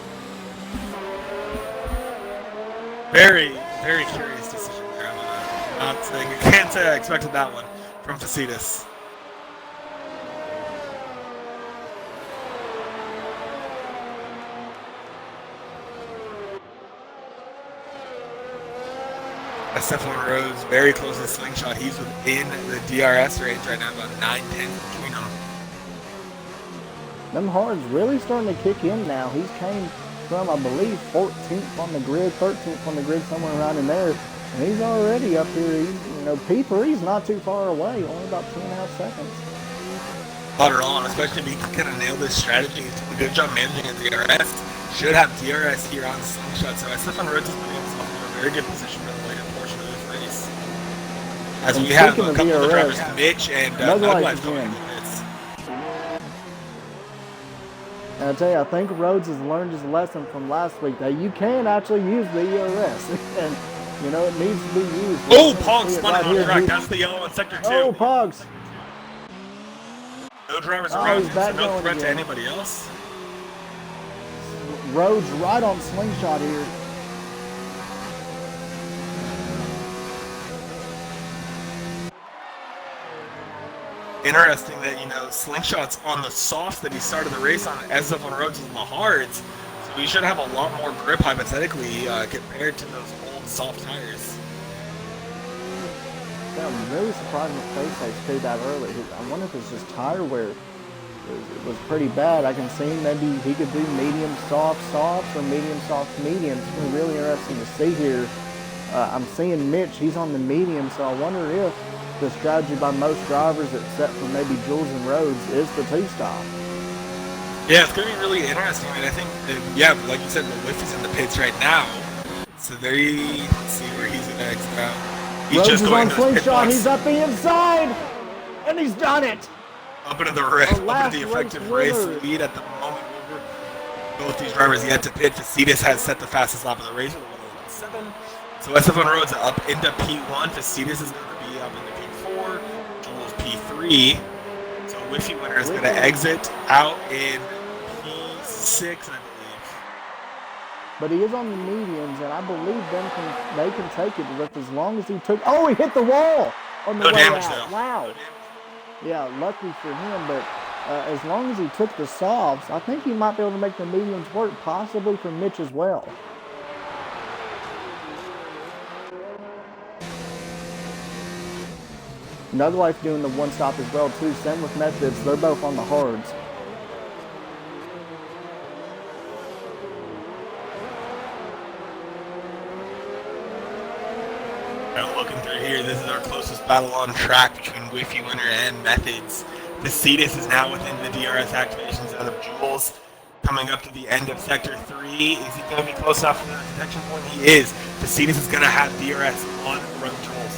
Very, very curious decision there. I'm not saying I can't say I expected that one from Facetas. Stefan Rose very close to Slingshot. He's within the DRS range right now, about 9/10 between them. Them hards really starting to kick in now. He's came from, I believe, 14th on the grid, 13th on the grid, somewhere around in there. And he's already up here. He's, P3 is not too far away, only about 2.5 seconds. Not at all, and especially if he can kind of nail this strategy. He's doing a good job managing his DRS. Should have DRS here on Slingshot. So Stefan Rhodes is putting himself in a very good position for the later portion of this race. As we have a couple of the drivers, Mitch and Nuglife going into this. And I tell you, I think Rhodes has learned his lesson from last week that you can actually use the ERS. And, it needs to be used. Oh, Pogs spun it on track. That's the yellow in sector 2. Oh, Pogs. No drivers around, so no threat to anybody else. Rhodes right on Slingshot here. Interesting that, Slingshot's on the softs that he started the race on, as if on Rhodes is on the hards. So we should have a lot more grip, hypothetically, compared to those old soft tires. Yeah, I'm really surprised McFace did that early. I wonder if it's just tire wear. It was pretty bad. I can see maybe he could do medium soft softs or medium soft mediums. It's been really interesting to see here. I'm seeing Mitch, he's on the medium, so I wonder if the strategy by most drivers, except for maybe Jules and Rhodes, is the two-stop. Yeah, it's going to be really interesting. I think, like you said, Whiff is in the pits right now. So let's see where he's going to exit out. He's Rhodes just is going on Slingshot. He's up the inside, and he's done it. Up into the effective race lead at the moment. Both these drivers yet to pit. Facetas has set the fastest lap of the race with a 1:11.7. So Stefan Rhodes up into P1. Facetas is going to be up into P4. Jules P3. So Whiffy winner is going to exit out in P6, I believe. But he is on the mediums, and I believe they can take it with as long as he took. Oh, he hit the wall on the way damage out. though. Wow. Yeah, lucky for him, but as long as he took the softs, I think he might be able to make the mediums work, possibly for Mitch as well. Nuglife doing the one stop as well too. Same with Methods. They're both on the hards. Looking through here, this is our closest battle on track between Whiffy winner and Methods. Facetas is now within the DRS activation zone of Jules. Coming up to the end of Sector 3. Is he going to be close enough to the detection point? He is. Facetas is going to have DRS on Run Jules.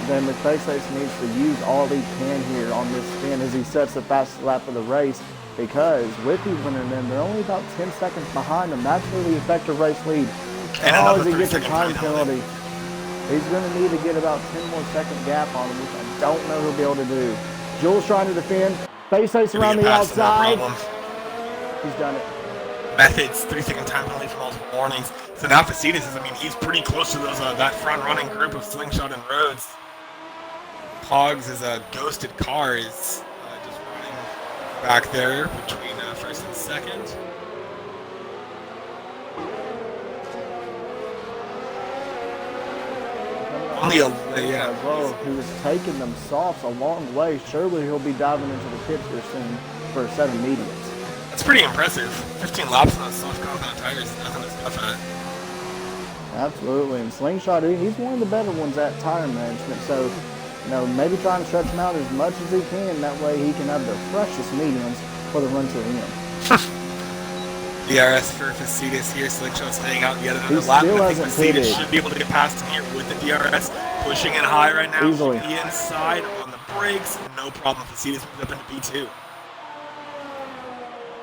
Then McFace needs to use all he can here on this spin as he sets the fastest lap of the race, because Whiffy winner and them, they're only about 10 seconds behind him. That's really effective race lead. And as he gets a time penalty, he's going to need to get about 10 more second gap on him, which I don't know he'll be able to do. Jules trying to defend. Face around the outside. He's done it. Methods, 3-second time penalty for multiple warnings. So now Facetas he's pretty close to those that front running group of Slingshot and Rhodes. Pogs is a ghosted car is just running back there between first and second. Well, he was taking them softs a long way. Surely he'll be diving into the pits here soon for a set of mediums. That's pretty impressive. 15 laps on those soft compound tires is nothing to scuff at. Absolutely. And Slingshot, he's one of the better ones at tire management. So, maybe trying to stretch him out as much as he can. That way he can have the freshest mediums for the run to the end. DRS for Facetas here. Slingshot staying out yet another lap. I think Facetas should be able to get past him here with the DRS. Pushing in high right now. Easily. The inside on the brakes. No problem. Facetas moves up into P2.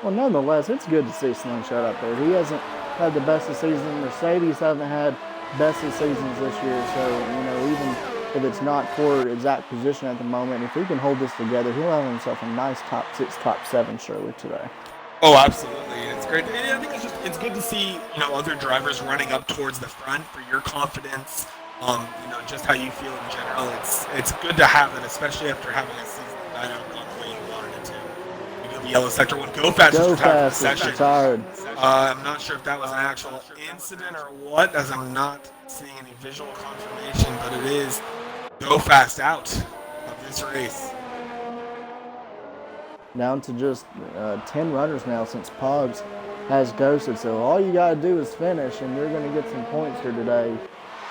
Well, nonetheless, it's good to see Slingshot up there. He hasn't had the best of seasons. Mercedes haven't had best of seasons this year. So, even if it's not for exact position at the moment. If he can hold this together, he'll have himself a nice top 6, top 7 surely today. Oh, absolutely. It's great. I think it's good to see, other drivers running up towards the front for your confidence. Just how you feel in general. It's good to have that, especially after having a season that not gone the way you wanted it to. We go the yellow sector one. Go fast. Go just retired fast. from the session. Retired. I'm not sure if that was an actual incident or what, as I'm not seeing any visual confirmation, but it is go fast out of this race. Down to just 10 runners now since Pogs has ghosted. So all you got to do is finish, and you're going to get some points here today.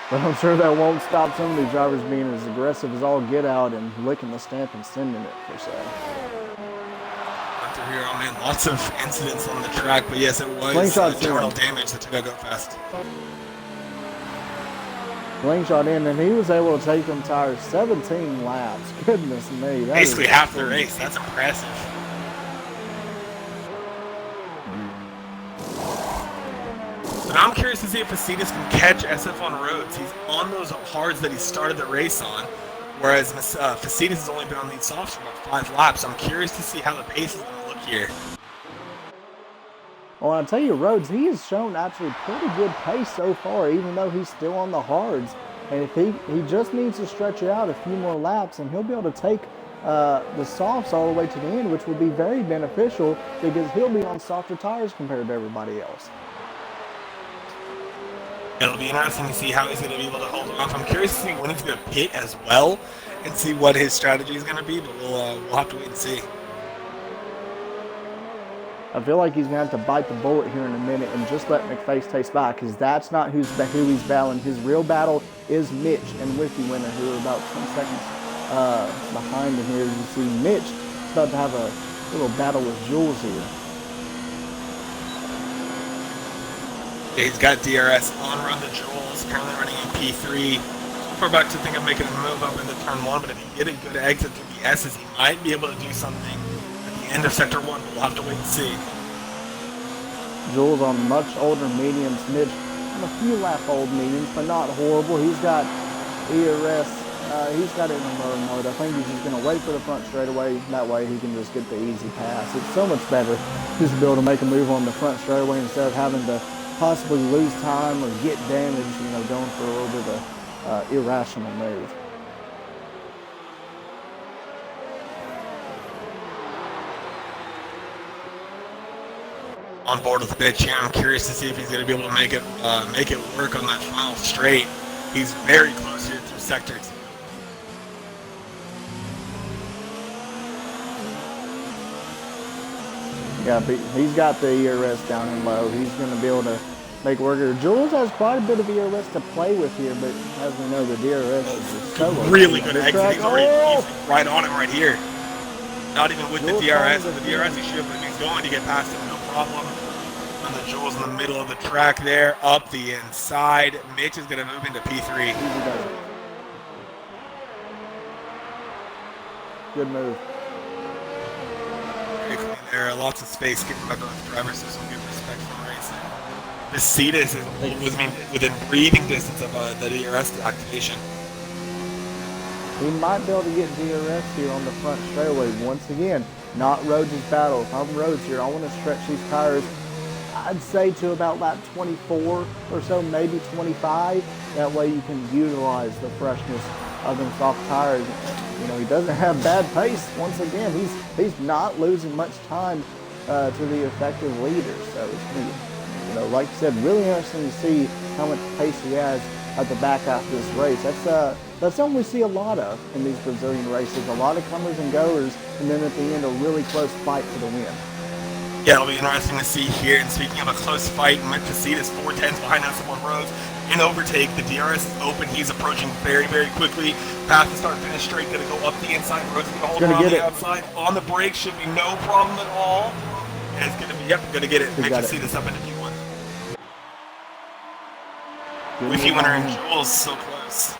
But I'm sure that won't stop some of these drivers being as aggressive as all get out and licking the stamp and sending it, per se. Here, oh man, lots of incidents on the track, but yes, it was internal damage that took a go fast. Slingshot in, and he was able to take them tires 17 laps. Goodness me. Basically half the race. That's impressive. But I'm curious to see if Facides can catch SF on roads. He's on those hards that he started the race on, whereas Facides has only been on these softs for about 5 laps. I'm curious to see how the pace is going to look here. Well, I'll tell you, Rhodes, he has shown actually pretty good pace so far, even though he's still on the hards. And if he just needs to stretch it out a few more laps, and he'll be able to take the softs all the way to the end, which will be very beneficial because he'll be on softer tires compared to everybody else. It'll be interesting to see how he's going to be able to hold off. I'm curious to see when he's going to pit as well and see what his strategy is going to be, but we'll have to wait and see. I feel like he's going to have to bite the bullet here in a minute and just let McFace taste by, because that's not who he's battling. His real battle is Mitch and Whiffy Winner, who are about 10 seconds behind him here. You see Mitch is about to have a little battle with Jules here. He's got DRS on run to Jules, currently running in P3. We're about to think of making a move up into turn 1, but if he get a good exit through the S's, he might be able to do something at the end of sector 1, but we'll have to wait and see. Jules on much older mediums, Mitch on a few lap old mediums, but not horrible. He's got ERS, he's got it in low mode. I think he's just going to wait for the front straightaway. That way he can just get the easy pass. It's so much better just to be able to make a move on the front straightaway instead of having to possibly lose time or get damage, going for a little bit of irrational move. On board with the pitch here, I'm curious to see if he's going to be able to make it work on that final straight. He's very close here through sectors. Yeah, but he's got the ERS down and low. He's going to be able to make work here. Jules has quite a bit of ERS to play with here, but as we know, the DRS is just so really good exit. He's right on it right here. Not even with Jules the DRS. With the DRS, he should, but he's going to get past him, no problem. On the Jules in the middle of the track there, up the inside. Mitch is going to move into P3. Good move. There are lots of space given by both drivers, so some good respect for racing. Facides was within breathing distance of the DRS activation. He might be able to get DRS here on the front straightaway. Once again, not Rhodes' battle. If I'm Rhodes here, I want to stretch these tires, I'd say to about lap 24 or so, maybe 25. That way you can utilize the freshness of them soft tires. He doesn't have bad pace. Once again, he's not losing much time to the effective leaders. So it's going to be, like you said, really interesting to see how much pace he has at the back half of this race. That's something we see a lot of in these Brazilian races. A lot of comers and goers, and then at the end, a really close fight for the win. Yeah, it'll be interesting to see here. And speaking of a close fight, Facides 410s behind us on roads. In overtake, the DRS is open. He's approaching very, very quickly. Path to start finish straight. Going to go up the inside. Road's going to hold on the outside. On the brake should be no problem at all. And it's going to be, going to get it. Make Facides up into P1. Whiffy Winner and Jules so close.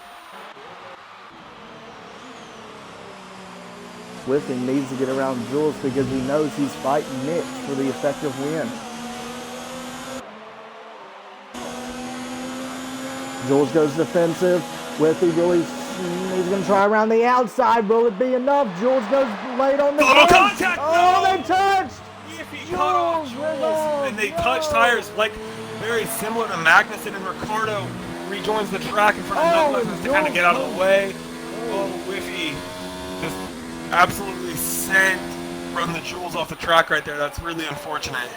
Whiffy needs to get around Jules because he knows he's fighting Mitch for the effective win. Jules goes defensive. Whiffy really He's going to try around the outside. Will it be enough? Jules goes late on the little curb. contact. Oh, No! they touched. If he cut off Jules, and they touch tires like very similar to Magnussen, and Ricardo rejoins the track in front of Douglas to kind of get out of the way. Oh, Whiffy just absolutely sent from the Jules off the track right there. That's really unfortunate.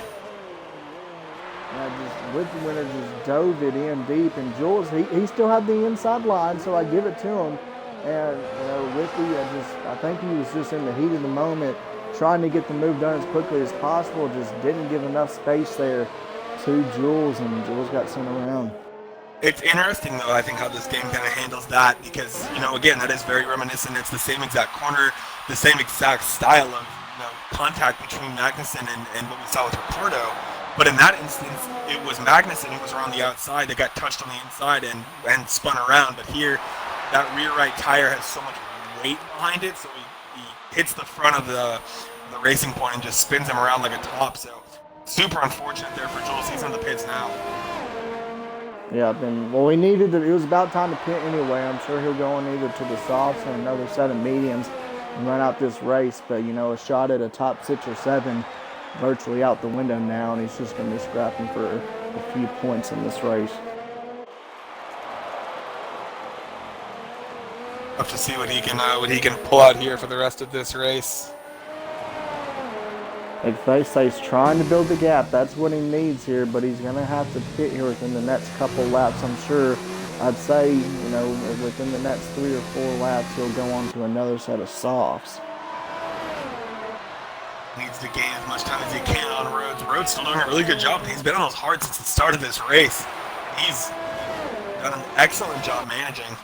With the winner just dove it in deep, and Jules he still had the inside line, so I give it to him. And Whiffy, I think he was just in the heat of the moment, trying to get the move done as quickly as possible. Just didn't give enough space there to Jules, and Jules got sent around. It's interesting, though, I think, how this game kind of handles that because, again, that is very reminiscent. It's the same exact corner, the same exact style of contact between Magnussen and what we saw with Ricardo. But in that instance, it was Magnussen who was around the outside that got touched on the inside and spun around. But here, that rear right tire has so much weight behind it, so he hits the front of the racing point and just spins him around like a top. So super unfortunate there for Jules. He's in the pits now. Yeah, he needed it was about time to pit anyway. I'm sure he'll go on either to the softs or another set of mediums and run out this race. But, a shot at a top 6 or 7 virtually out the window now, and he's just going to be scrapping for a few points in this race. Have to see what he can pull out here for the rest of this race. McFace's trying to build the gap. That's what he needs here, but he's going to have to pit here within the next couple laps. I'm sure, I'd say, within the next 3 or 4 laps, he'll go on to another set of softs. Needs to gain as much time as he can on Rhodes. Rhodes still doing a really good job. He's been on those hard since the start of this race. He's done an excellent job managing.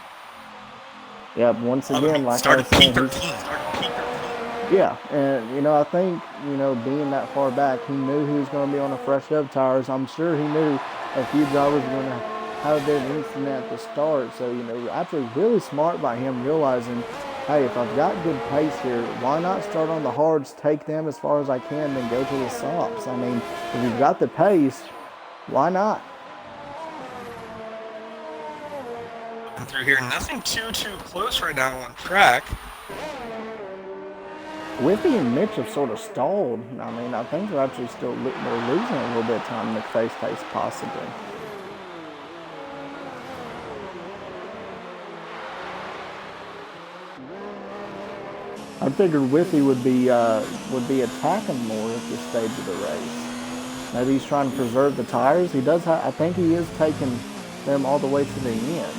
Yeah, once again, like started I said, P13. Yeah, and I think being that far back, he knew he was going to be on a fresh up tires. I'm sure he knew a few drivers were going to have a bit of incident at the start. So actually really smart by him realizing, hey, if I've got good pace here, why not start on the hards, take them as far as I can, then go to the softs? I mean, if you've got the pace, why not? And through here, nothing too close right now on track. Whiffy and Mitch have sort of stalled. I mean, I think they're actually still they're losing a little bit of time in McFace possibly. I figured Whiffy would be attacking more at this stage of the race. Maybe he's trying to preserve the tires. He does. I think he is taking them all the way to the end.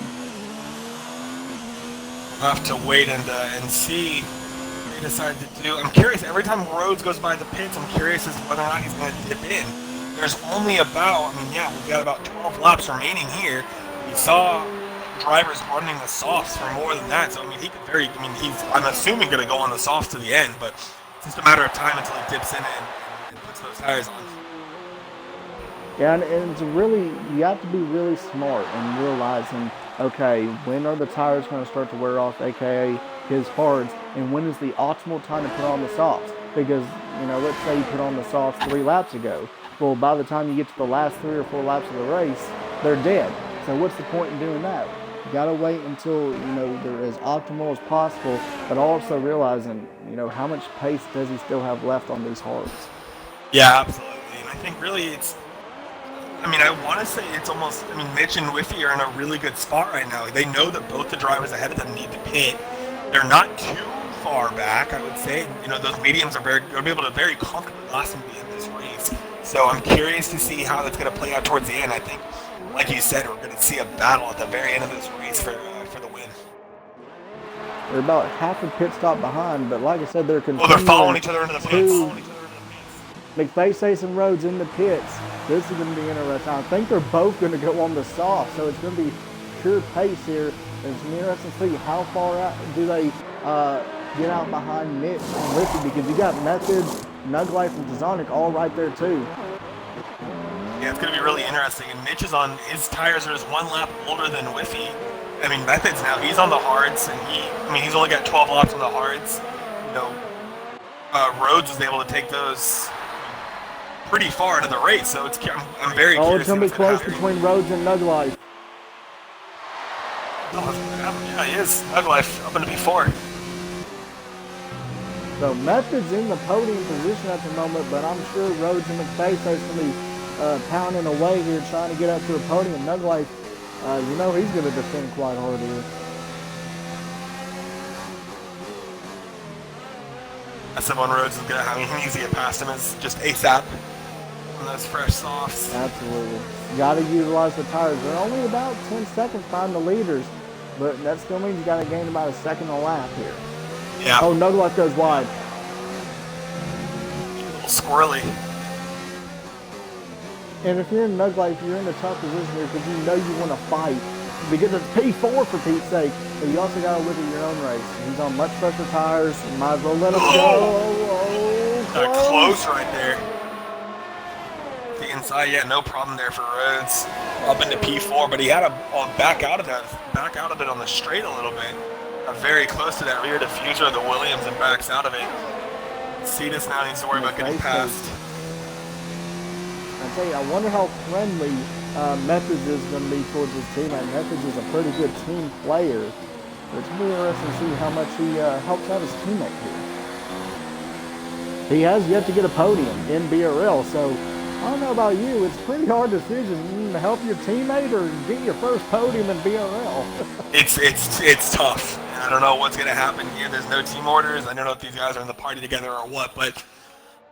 We'll have to wait and see what they decide to do. I'm curious. Every time Rhodes goes by the pits, I'm curious as to whether or not he's going to dip in. There's only about, we've got about 12 laps remaining here. We saw drivers running the softs for more than that, so he could he's, I'm assuming, going to go on the softs to the end, but it's just a matter of time until he dips in and puts those tires on. Yeah, and it's you have to be really smart in realizing, okay, when are the tires going to start to wear off, aka his hards, and when is the optimal time to put on the softs? Because, let's say you put on the softs 3 laps ago. Well, by the time you get to the last 3 or 4 laps of the race, they're dead. So what's the point in doing that? You got to wait until, they're as optimal as possible, but also realizing, how much pace does he still have left on these hards? Yeah, absolutely. And I think really I want to say it's almost, Mitch and Whiffy are in a really good spot right now. They know that both the drivers ahead of them need to pit. They're not too far back, I would say. Those mediums are going to be able to very comfortably last them in this race. So I'm curious to see how that's going to play out towards the end. I think, like you said, we're going to see a battle at the very end of this race for the win. They're about half a pit stop behind, but like I said, they're continuing. They're following each other into the pits. McFace and Rhodes in the pits. This is going to be interesting. I think they're both going to go on the soft, so it's going to be pure pace here. It's interesting to see how far out do they get out behind Mitch and Whiffy, because you got Methods, Nug Life, and Tazonic all right there too. Yeah, it's going to be really interesting. And Mitch is on, his tires are just 1 lap older than Whiffy. Methods now, he's on the hards, and he's only got 12 laps on the hards. Rhodes was able to take those pretty far into the race, so I'm very curious. It's going to be close between Rhodes and Nug Life. Oh, Yeah, he is. Nuglife up into P4. So Method's in the podium position at the moment, but I'm sure Rhodes and McFace are going to be pounding away here trying to get up to the podium. Nuglife, you know he's going to defend quite hard here. SF1 Rhodes is going to have, he needs to get past him as just ASAP on those fresh softs. Absolutely. Got to utilize the tires. They're only about 10 seconds behind the leaders, but that still means you got to gain about a second a lap here. Yeah. Oh, Nuglife goes wide. A little squirrely. And if you're in Nuglife, you're in a tough position here because you know you want to fight. Because it's P4 for Pete's sake, but you also got to look at your own race. He's on much fresher tires. You might as well let him go. Oh, close right there. The inside, yeah, no problem there for Rhodes. Up into P4, but he had to back out of it on the straight a little bit. Very close to that rear diffuser of the Williams and backs out of it. Cetus now needs to worry about getting past. I tell you, I wonder how friendly Methods is going to be towards his teammate. Methods is a pretty good team player. But it's really interesting to see how much he helps out his teammate here. He has yet to get a podium in BRL, so I don't know about you. It's a pretty hard decision to help your teammate or get your first podium in BRL. It's tough. I don't know what's going to happen here. There's no team orders. I don't know if these guys are in the party together or what, but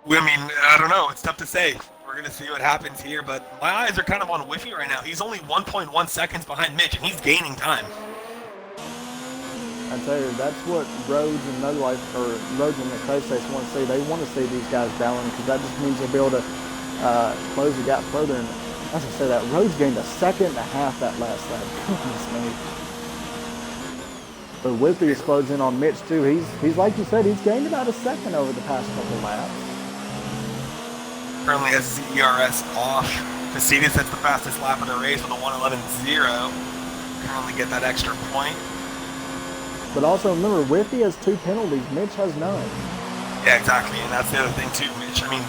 I don't know. It's tough to say. We're going to see what happens here, but my eyes are kind of on Whiffy right now. He's only 1.1 seconds behind Mitch, and he's gaining time. I tell you, that's what Rhodes and Nuglife, or Rhodes and the Coast States want to see. They want to see these guys battling because that just means they'll be able to close the gap further. And as I said, that Rhodes gained a second and a half that last lap. Goodness me. But Whiffy is closing on Mitch too. He's like you said, he's gained about a second over the past couple laps. Currently has his ERS off. Facedes hits the fastest lap of the race with a 1:11.0. Currently get that extra point. But also remember, Whiffy has 2 penalties. Mitch has none. Yeah, exactly. And that's the other thing too, Mitch. I mean,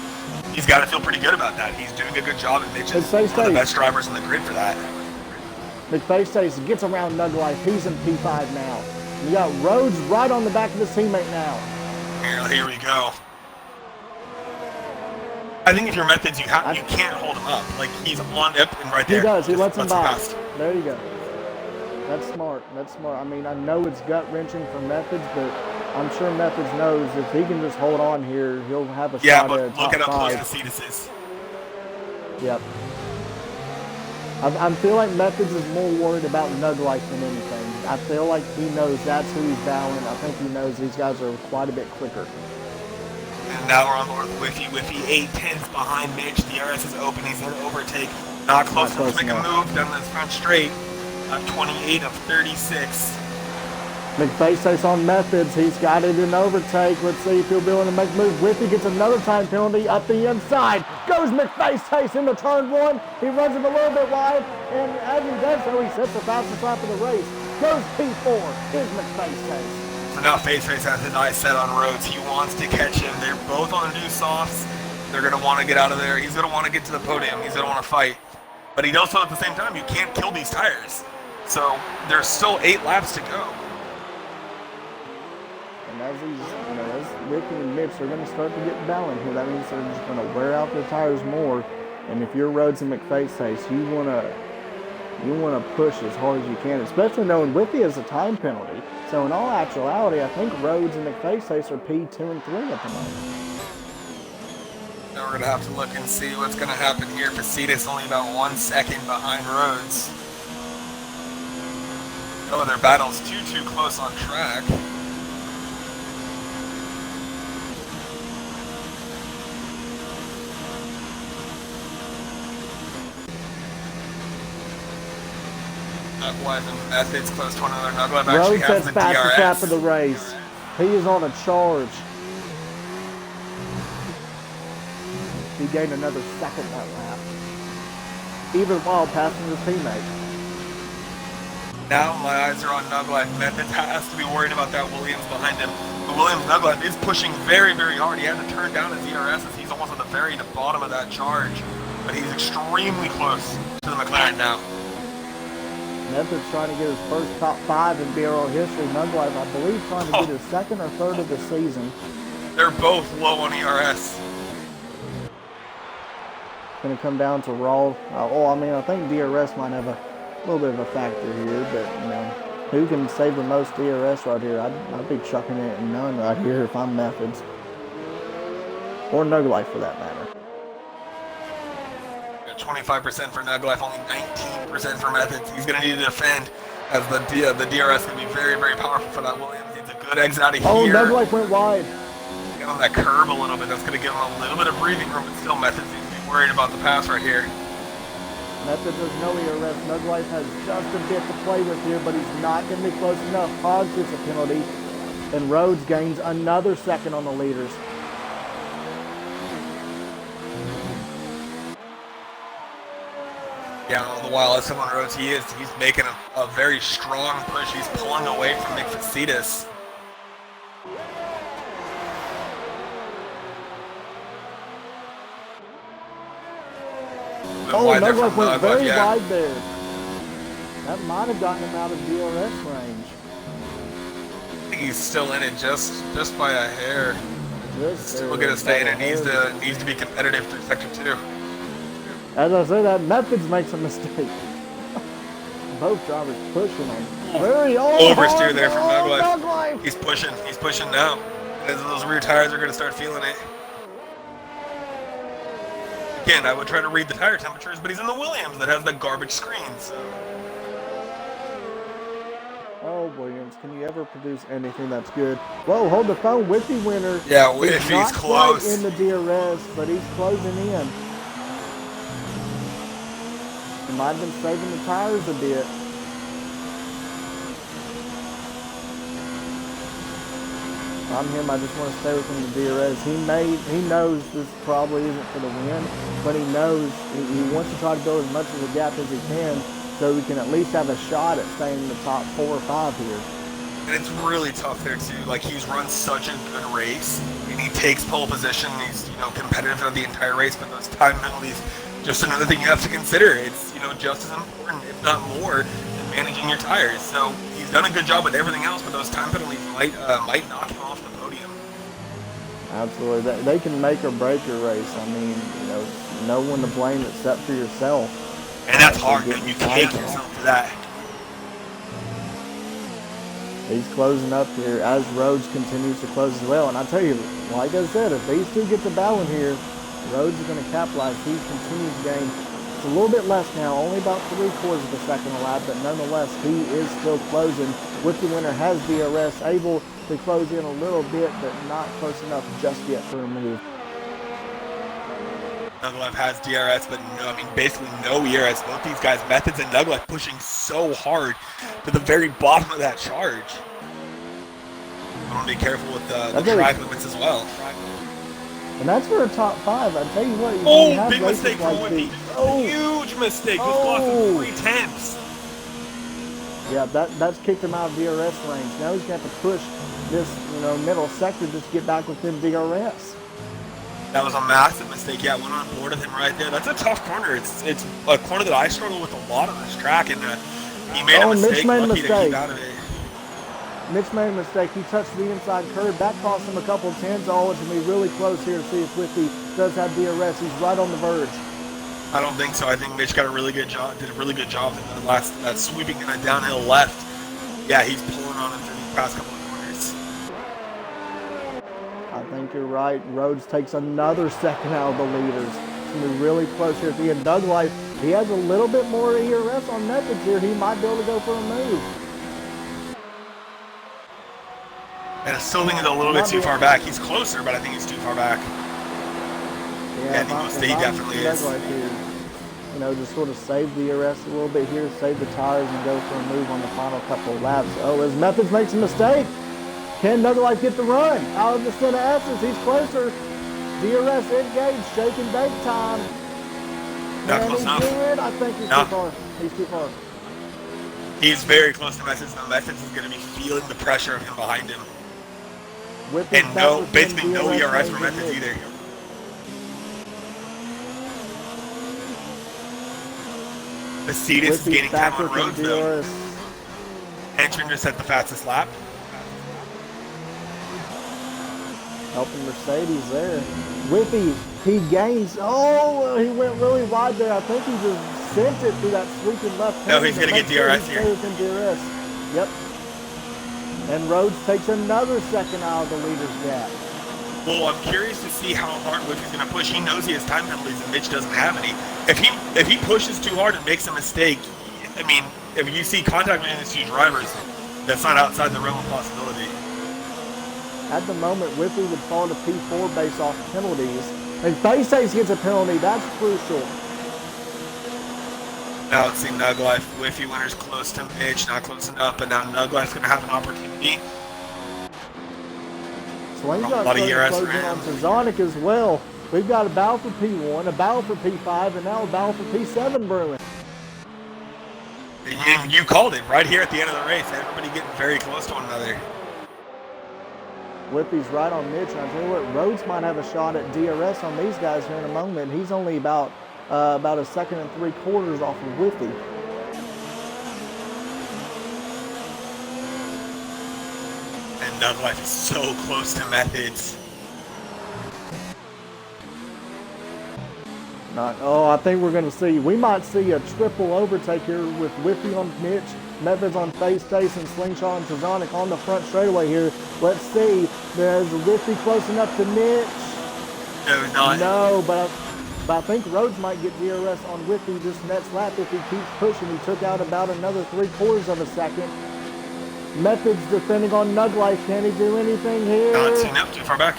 he's got to feel pretty good about that. He's doing a good job, and Mitch is one of the best drivers in the grid for that. McFace Stace gets around Nuglife. He's in P5 now. You got Rhodes right on the back of his teammate now. Here we go. I think if you're Methods, you can't hold him up. Like, he's on up and right there. He does. He lets him by. Past. There you go. That's smart. That's smart. I mean, I know it's gut-wrenching for Methods, but I'm sure Methods knows if he can just hold on here, he'll have a shot at top 5. Look at how close Cetus is. Yep. I feel like Methods is more worried about Nuglife than anything. I feel like he knows that's who he's battling. I think he knows these guys are quite a bit quicker. And now we're on board with Whiffy. Whiffy 8/10 behind Mitch. The RS is open. He's going to overtake. Not close enough to make a move down this front straight. 28 of 36. McFace Stace on Methods. He's got it in overtake. Let's see if he'll be able to make a move. Whiffy gets another time penalty up the inside. Goes McFace Stace into turn 1. He runs him a little bit wide, and as he does so, he sets the fastest lap of the race. Goes P4. Here's McFace Stace. So now Face has his eyes set on Rhodes. He wants to catch him. They're both on the new softs. They're going to want to get out of there. He's going to want to get to the podium. He's going to want to fight. But he knows at the same time you can't kill these tires. So there's still 8 laps to go. And as as Ricky and Mitch are going to start to get battling here, that means they're just going to wear out their tires more. And if you're Rhodes and McFace Stace, you want to push as hard as you can, especially knowing Whiffy has a time penalty. So in all actuality, I think Rhodes and McFace Stace are P2 and 3 at the moment. Now we're going to have to look and see what's going to happen here. Facedes only about 1 second behind Rhodes. Oh, their battle's too close on track. Methods close to one another. Nuglife actually has the DRS. Rhodes fastest lap of the race. He is on a charge. He gained another second that lap, even while passing his teammate. Now my eyes are on Nuglife. Methods has to be worried about that Williams behind him. But Williams Nuglife is pushing very, very hard. He had to turn down his ERS as he's almost at the very bottom of that charge. But he's extremely close to the McLaren now. Method's trying to get his first top 5 in BRL history. Nuglife, I believe, trying to get his second or third of the season. They're both low on ERS. It's going to come down to raw. I mean, I think DRS might have a little bit of a factor here, but, you know, who can save the most DRS right here? I'd be chucking it in none right here if I'm Methods. Or Nuglife for that matter. 25% for Nuglife, only 19% for Methods. He's going to need to defend, as the DRS is going to be very, very powerful for that Williams. It's a good exit out of here. Oh, Nuglife went wide. Get on that curb a little bit. That's going to give him a little bit of breathing room, but still Methods needs to be worried about the pass right here. Methods has no ERS. Nuglife has just a bit to play with here, but he's not going to be close enough. Hogs gets a penalty, and Rhodes gains another second on the leaders. Yeah, all the while, as someone Rhodes he's making a very strong push. He's pulling away from Nick Facitas. Oh, Nuglife went very wide there. That might have gotten him out of DRS range. I think he's still in it just by a hair. Still going to stay in it. Needs to be competitive through sector 2. As I say, that Methods makes a mistake. Both drivers pushing him. Very oversteer there from Nuglife. He's pushing now. As those rear tires are going to start feeling it. Again, I would try to read the tire temperatures, but he's in the Williams that has the garbage screen. So. Oh, Williams, can you ever produce anything that's good? Whoa, hold the phone. Whiffy winner. Yeah, Whiffy's close. Not quite in the DRS, but he's closing in. He might have been saving the tires a bit. If I'm him, I just want to stay within the DRS. He knows this probably isn't for the win, but he knows he wants to try to build as much of a gap as he can so we can at least have a shot at staying in the top 4 or 5 here. And it's really tough there too. Like, he's run such a good race, and he takes pole position. He's, you know, competitive throughout the entire race, but those time penalties, just another thing you have to consider. It's, you know, just as important, if not more, than managing your tires. So he's done a good job with everything else, but those time penalties might knock him off the podium. Absolutely, they can make or break your race. I mean, you know, no one to blame except for yourself. And that's hard, man. You can't get yourself for that. He's closing up here as Rhodes continues to close as well. And I tell you, like I said, if these two get to battling here, Rhodes is going to capitalize. He continues to gain. It's a little bit less now, only about 3/4 of a second a lap, but nonetheless, he is still closing. With the winner has DRS, able to close in a little bit, but not close enough just yet for a move. Nuglife has DRS, but no, I mean, basically no ERS. Both these guys, Methods and Nuglife, pushing so hard to the very bottom of that charge. I want to be careful with the track limits as well. And that's for a top 5. I tell you what. Oh, big mistake for Whippy. Huge mistake. Just lost him 3/10. Yeah, that's kicked him out of DRS range. Now he's got to push this, you know, middle sector just to get back within DRS. That was a massive mistake. Yeah, went on board with him right there. That's a tough corner. It's a corner that I struggle with a lot on this track, and he made a mistake. Mitch made a lucky mistake. to keep out of it. Mitch made a mistake. He touched the inside curve. That cost him a couple of tenths. Oh, it's going to be really close here to see if Whippy does have DRS. He's right on the verge. I don't think so. I think Mitch got a really good job. Did a really good job in the last sweeping kind of downhill left. Yeah, he's pulling on him through these past couple of corners. I think you're right. Rhodes takes another second out of the leaders. It's going to be really close here at the end. Nuglife, he has a little bit more ERS on Methods here. He might be able to go for a move. And I still think he's a little bit too far back. He's closer, but I think he's too far back. Yeah, I think he definitely is. Here, you know, just sort of save the ERS a little bit here, save the tires, and go for a move on the final couple of laps. Oh, as Methods makes a mistake. Can Nuglife get the run? Out of the center S's, he's closer. DRS engaged, shake and bake time. Not close enough. I think he's too far. He's too far. He's very close to Methods. Now Methods is going to be feeling the pressure of him behind him. And basically no ERS for Methods either. Mercedes is Whippy's gaining time back on with Rhodes the though. DRS. Henchman just set the fastest lap. Helping Mercedes there. Whippy, he gains. Oh, he went really wide there. I think he just sent it through that sweeping left turn. No, he's going to get DRS here. DRS. Yep. And Rhodes takes another second out of the leader's gap. Well, I'm curious to see how hard Whippy's going to push. He knows he has time penalties and Mitch doesn't have any. If he pushes too hard and makes a mistake, I mean, if you see contact between these two drivers, that's not outside the realm of possibility. At the moment, Whippy would fall to P4 based off penalties. If Faceface gets a penalty, that's crucial. Now let's see Nug Life. Whiffy winner's close to Mitch, not close enough, but now Nug Life's going to have an opportunity. Slingshot closing on Sazonic as well. We've got a battle for P1, a battle for P5, and now a battle for P7 brewing. You called it right here at the end of the race. Everybody getting very close to one another. Whippy's right on Mitch, and I tell you what, Rhodes might have a shot at DRS on these guys here in a moment. He's only about a second and 3/4 off of Whippy. And Nug Life is so close to Methods. I think we're going to see, we might see a triple overtake here with Whippy on Mitch, Methods on Faceface, and Slingshot and Sazonic on the front straightaway here. Let's see. There's Whippy close enough to Mitch. No, he's not. No, but I think Rhodes might get DRS on Whippy this next lap if he keeps pushing. He took out about another 3/4 of a second. Methods defending on Nug Life. Can he do anything here? Not seen up too far back.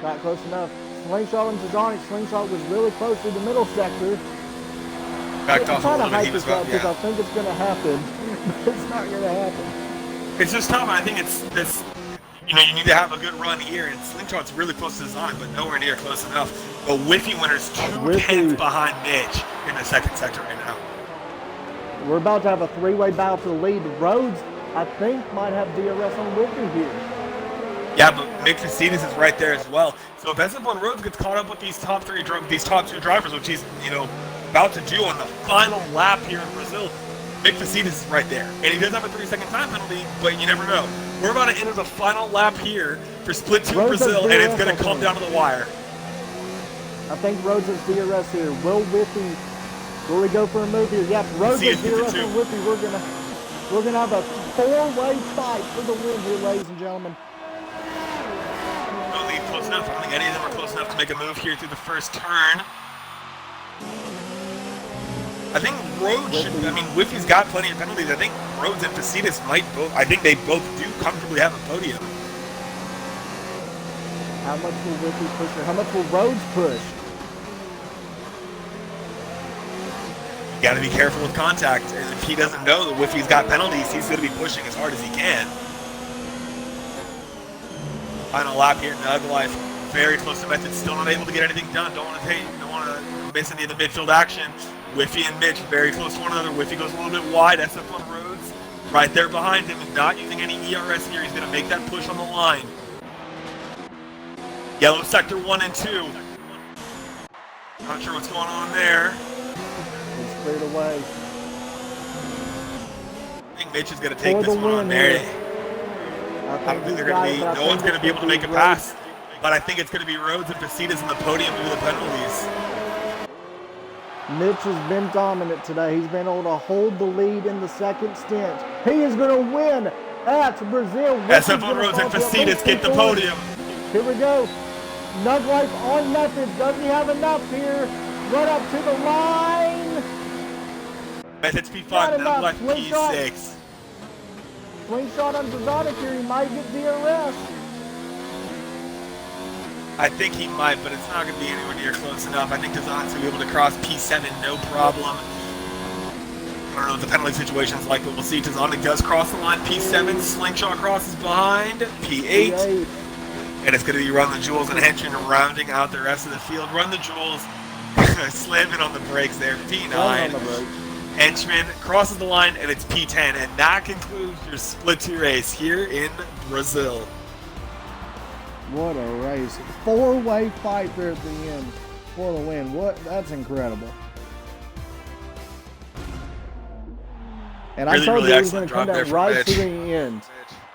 Not close enough. Slingshot and Sazonic. Slingshot was really close to the middle sector. Backed off a little bit. He was about, because I think it's going to happen, but it's not going to happen. It's just tough. I think it's you need to have a good run here, and Slingshot's really close to Sazonic, but nowhere near close enough. But Whiffy winner's 2/10 behind Mitch in the second sector right now. We're about to have a three-way battle for the lead. Rhodes, I think, might have DRS on Whippy here. Yeah, but Mick Mercedes is right there as well. So if Esteban Rhodes gets caught up with these top two drivers, which he's about to do on the final lap here in Brazil, Mick Mercedes is right there. And he does have a 3-second time penalty, but you never know. We're about to enter the final lap here for Split 2 Brazil, and it's going to come down to the wire. I think Rhodes has DRS here. Will we go for a move here? Yep, Rhodes has DRS on Whippy. We're gonna have a four-way fight for the win here, ladies and gentlemen. No lead close enough. I don't think any of them are close enough to make a move here through the first turn. I think Rhodes should, Whiffy's got plenty of penalties. I think Rhodes and Facetas might both, I think they both do comfortably have a podium. How much will Whippy push or how much will Rhodes push? You got to be careful with contact, and if he doesn't know that Whiffy's got penalties, he's going to be pushing as hard as he can. Final lap here, Nug Life, very close to Method, still not able to get anything done. Don't want to miss any of the midfield action. Whiffy and Mitch very close to one another. Whiffy goes a little bit wide. SF on Rhodes right there behind him, and not using any ERS here. He's going to make that push on the line. Yellow sector 1 and 2. Not sure what's going on there. It's cleared away. I think Mitch is going to take this one on there. I don't think they're going to be, no one's going to be able to make a pass. But I think it's going to be Rhodes and Facetas in the podium due to the penalties. Mitch has been dominant today. He's been able to hold the lead in the second stint. He is going to win at Brazil. SF on Rhodes and Facetas get the podium. Here we go. Nug Life on Methods. Does he have enough here? Run up to the line. Methods P5, Nug Life P6. Slingshot on Sazonic here. He might get DRS. I think he might, but it's not going to be anywhere near close enough. I think Sazonic will be able to cross P7, no problem. I don't know what the penalty situation's like, but we'll see. Sazonic does cross the line. P7, Slingshot crosses behind. P8. And it's going to be Run the Jewels and Henchman rounding out the rest of the field. Run the Jewels, slamming on the brakes there. P9. Henchman crosses the line, and it's P10. And that concludes your Split 2 race here in Brazil. What a race. Four-way fight there at the end for the win. That's incredible. And I Really, told really you it was going excellent to come job there down from right Mitch. to the end.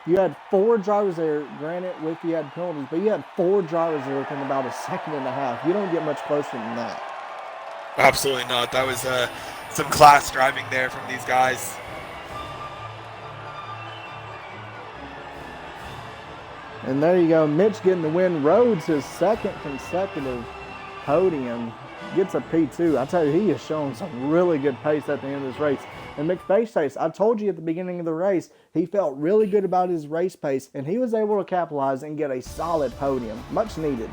You had 4 drivers there, granted, with you had penalties, but you had 4 drivers there within about a second and a half. You don't get much closer than that. Absolutely not. That was some class driving there from these guys. And there you go, Mitch getting the win. Rhodes, his second consecutive podium, gets a P2. I tell you, he is showing some really good pace at the end of this race. And McFace, I told you at the beginning of the race, he felt really good about his race pace, and he was able to capitalize and get a solid podium, much needed.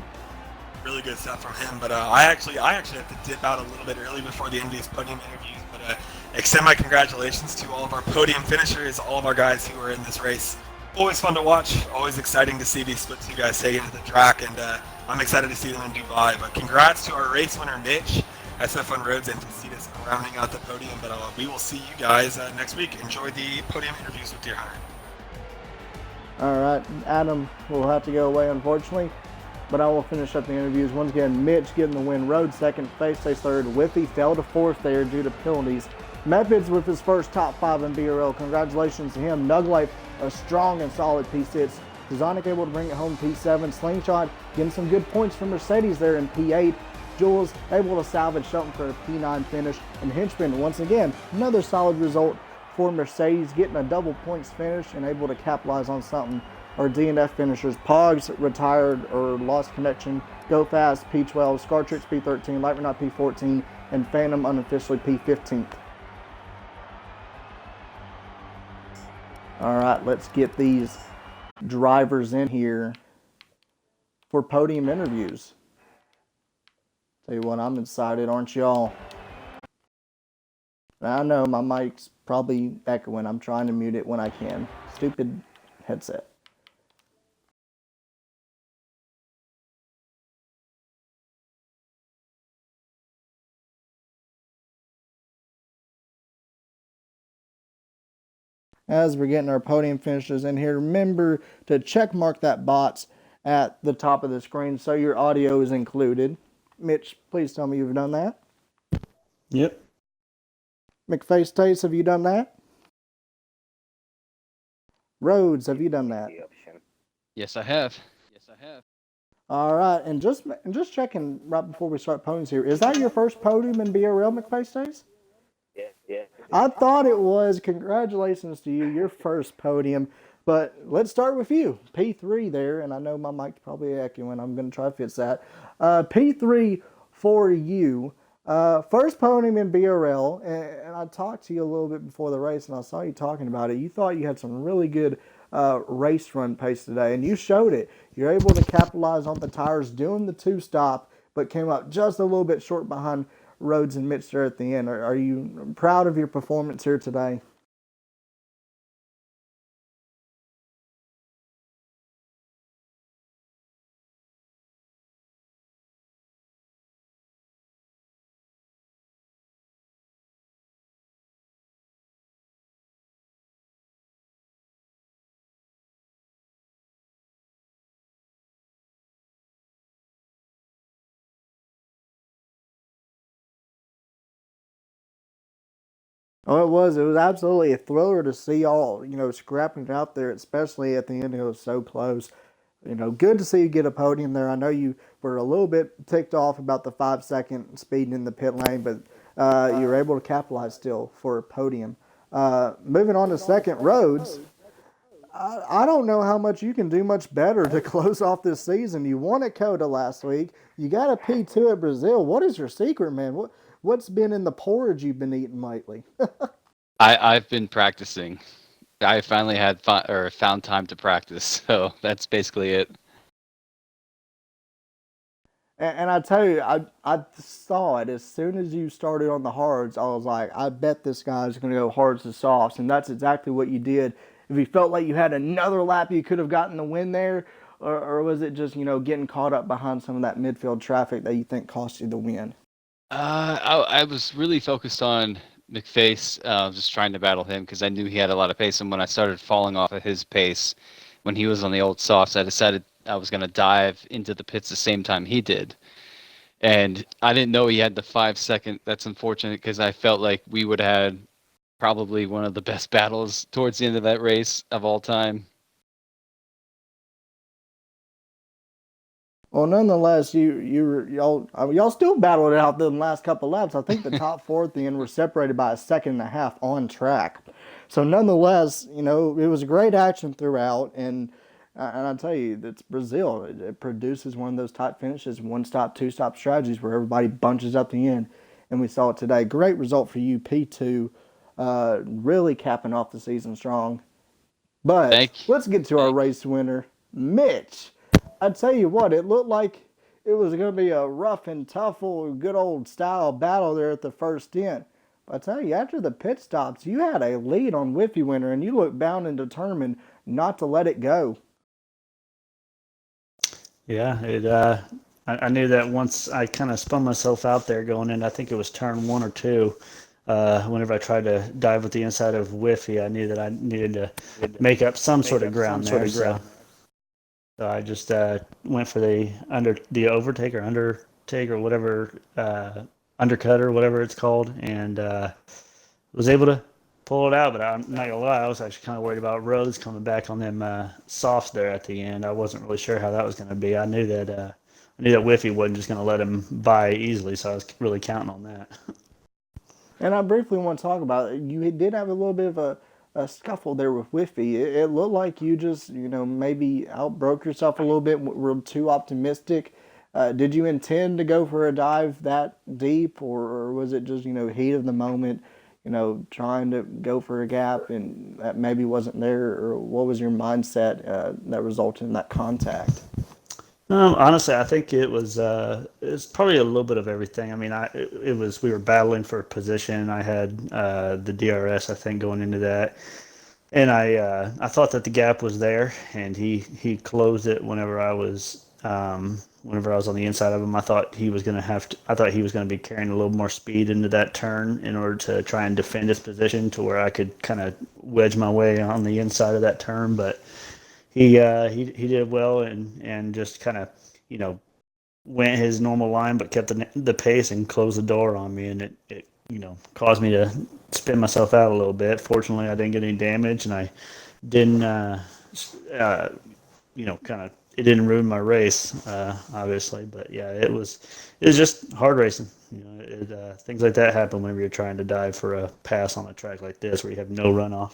Really good stuff from him, but I actually have to dip out a little bit early before the end of these podium interviews. But extend my congratulations to all of our podium finishers, all of our guys who were in this race. Always fun to watch, always exciting to see these split two guys take into the track, and I'm excited to see them in Dubai. But congrats to our race winner, Mitch, at SF1 Roads, and to see this rounding out the podium. But we will see you guys next week. Enjoy the podium interviews with Deer Hunter. All right, Adam will have to go away, unfortunately, but I will finish up the interviews. Once again, Mitch getting the win, Rhodes second, Faith stays third. Whiffy fell to fourth there due to penalties. Methods with his first top 5 in BRL. Congratulations to him. Nuglife, a strong and solid P6. Kazanic able to bring it home P7. Slingshot getting some good points from Mercedes there in P8. Jules able to salvage something for a P9 finish. And Hinchman, once again, another solid result for Mercedes, getting a double points finish and able to capitalize on something. Our DNF finishers, Pogs retired or lost connection. Go Fast P12, Scartrix P13, Light Not P14, and Phantom unofficially P15. All right, let's get these drivers in here for podium interviews. Tell you what, I'm excited, aren't y'all? I know my mic's probably echoing. I'm trying to mute it when I can. Stupid headset. As we're getting our podium finishers in here, remember to check mark that box at the top of the screen so your audio is included. Mitch, please tell me you've done that. Yep. McFace Taste, have you done that? Rhodes, have you done that? Yes, I have. All right, and just checking right before we start podiums here, is that your first podium in BRL, McFace Taste? Yeah. I thought it was. Congratulations to you, your first podium. But let's start with you. P3 there, and I know my mic's probably echoing. I'm going to try to fix that. P3 for you. First podium in BRL, and I talked to you a little bit before the race, and I saw you talking about it. You thought you had some really good race run pace today, and you showed it. You're able to capitalize on the tires doing the 2-stop, but came up just a little bit short behind Rhodes and Mitch there at the end. Are you proud of your performance here today? Oh, it was. It was absolutely a thriller to see all, scrapping it out there, especially at the end. It was so close. Good to see you get a podium there. I know you were a little bit ticked off about the 5-second speeding in the pit lane, but you were able to capitalize still for a podium. Moving on to second, Rhodes. I don't know how much you can do much better to close off this season. You won at Coda last week. You got a P2 at Brazil. What is your secret, man? What's been in the porridge you've been eating lately? I've been practicing. I finally had found time to practice, so that's basically it. And I tell you, I saw it as soon as you started on the hards. I was like, I bet this guy's going to go hards to softs, and that's exactly what you did. If you felt like you had another lap, you could have gotten the win there, or was it just getting caught up behind some of that midfield traffic that you think cost you the win? I was really focused on McFace, just trying to battle him because I knew he had a lot of pace, and when I started falling off of his pace, when he was on the old softs, I decided I was going to dive into the pits the same time he did. And I didn't know he had the 5-second. That's unfortunate because I felt like we would have had probably one of the best battles towards the end of that race of all time. Well, nonetheless, y'all still battled it out the last couple laps. I think the top four at the end were separated by a second and a half on track. So nonetheless, it was great action throughout, and I tell you, it's Brazil. It produces one of those type finishes, one stop, two stop strategies where everybody bunches up the end, and we saw it today. Great result for you, P2, really capping off the season strong. But let's get to our race winner, Mitch. I tell you what, it looked like it was going to be a rough and tough, good old style battle there at the first stint. But I tell you, after the pit stops, you had a lead on Whiffy Winner, and you looked bound and determined not to let it go. Yeah, I knew that once I kind of spun myself out there going in. I think it was turn 1 or 2. Whenever I tried to dive with the inside of Whiffy, I knew that I needed to make up some sort of ground there. So I just went for the overtake or undertake or whatever, undercut or whatever it's called, and was able to pull it out. But I'm not gonna lie, I was actually kind of worried about Rose coming back on them softs there at the end. I wasn't really sure how that was going to be. I knew that Whiffy wasn't just going to let him by easily, so I was really counting on that. And I briefly want to talk about it. You did have a little bit of a scuffle there with Whiffy. It looked like you just, maybe outbroke yourself a little bit, were too optimistic. Did you intend to go for a dive that deep, or was it just, heat of the moment, trying to go for a gap and that maybe wasn't there? Or what was your mindset that resulted in that contact? Honestly, I think it's probably a little bit of everything. I mean, we were battling for position. I had the DRS, I think, going into that, and I thought that the gap was there, and he closed it whenever I was on the inside of him. I thought he was going to be carrying a little more speed into that turn in order to try and defend his position to where I could kind of wedge my way on the inside of that turn, but. He did well and just kind of went his normal line, but kept the pace and closed the door on me, and it caused me to spin myself out a little bit. Fortunately, I didn't get any damage, and I didn't it didn't ruin my race, obviously. But yeah, it was just hard racing. Things like that happen whenever you're trying to dive for a pass on a track like this where you have no runoff.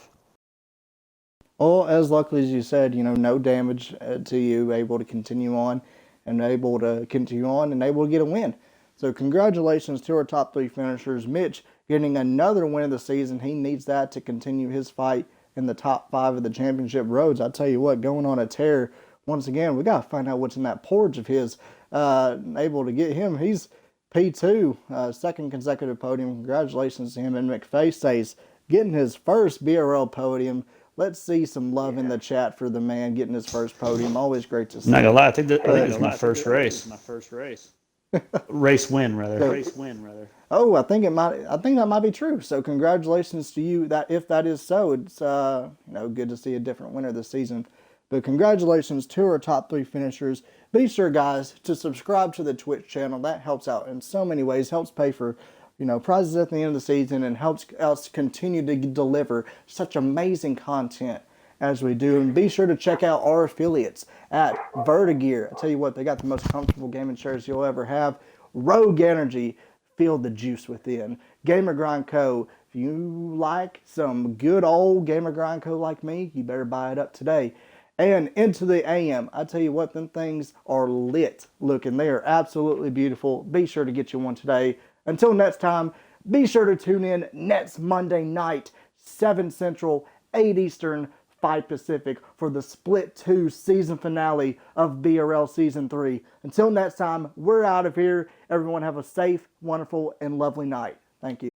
Well, as luckily as you said, no damage to you, able to continue on and able to get a win. So congratulations to our top three finishers. Mitch getting another win of the season. He needs that to continue his fight in the top 5 of the championship roads. I tell you what, going on a tear. Once again, we got to find out what's in that porridge of his. Able to get him. He's P2, second consecutive podium. Congratulations to him. And McFay says getting his first BRL podium. Let's see some love in the chat for the man getting his first podium. Always great to see. Not gonna lie, I think it's my first race. Race win rather. Oh, I think that might be true. So congratulations to you. That if that is so, it's good to see a different winner this season. But congratulations to our top 3 finishers. Be sure, guys, to subscribe to the Twitch channel. That helps out in so many ways. Helps pay for prizes at the end of the season and helps us continue to deliver such amazing content as we do. And be sure to check out our affiliates at Vertigear. I tell you what, they got the most comfortable gaming chairs you'll ever have. Rogue Energy, feel the juice within. Gamer Grind Co. If you like some good old Gamer Grind Co. like me, you better buy it up today. And Into the AM, I tell you what, them things are lit looking. They are absolutely beautiful. Be sure to get you one today. Until next time, be sure to tune in next Monday night, 7 Central, 8 Eastern, 5 Pacific for the Split 2 season finale of BRL Season 3. Until next time, we're out of here. Everyone have a safe, wonderful, and lovely night. Thank you.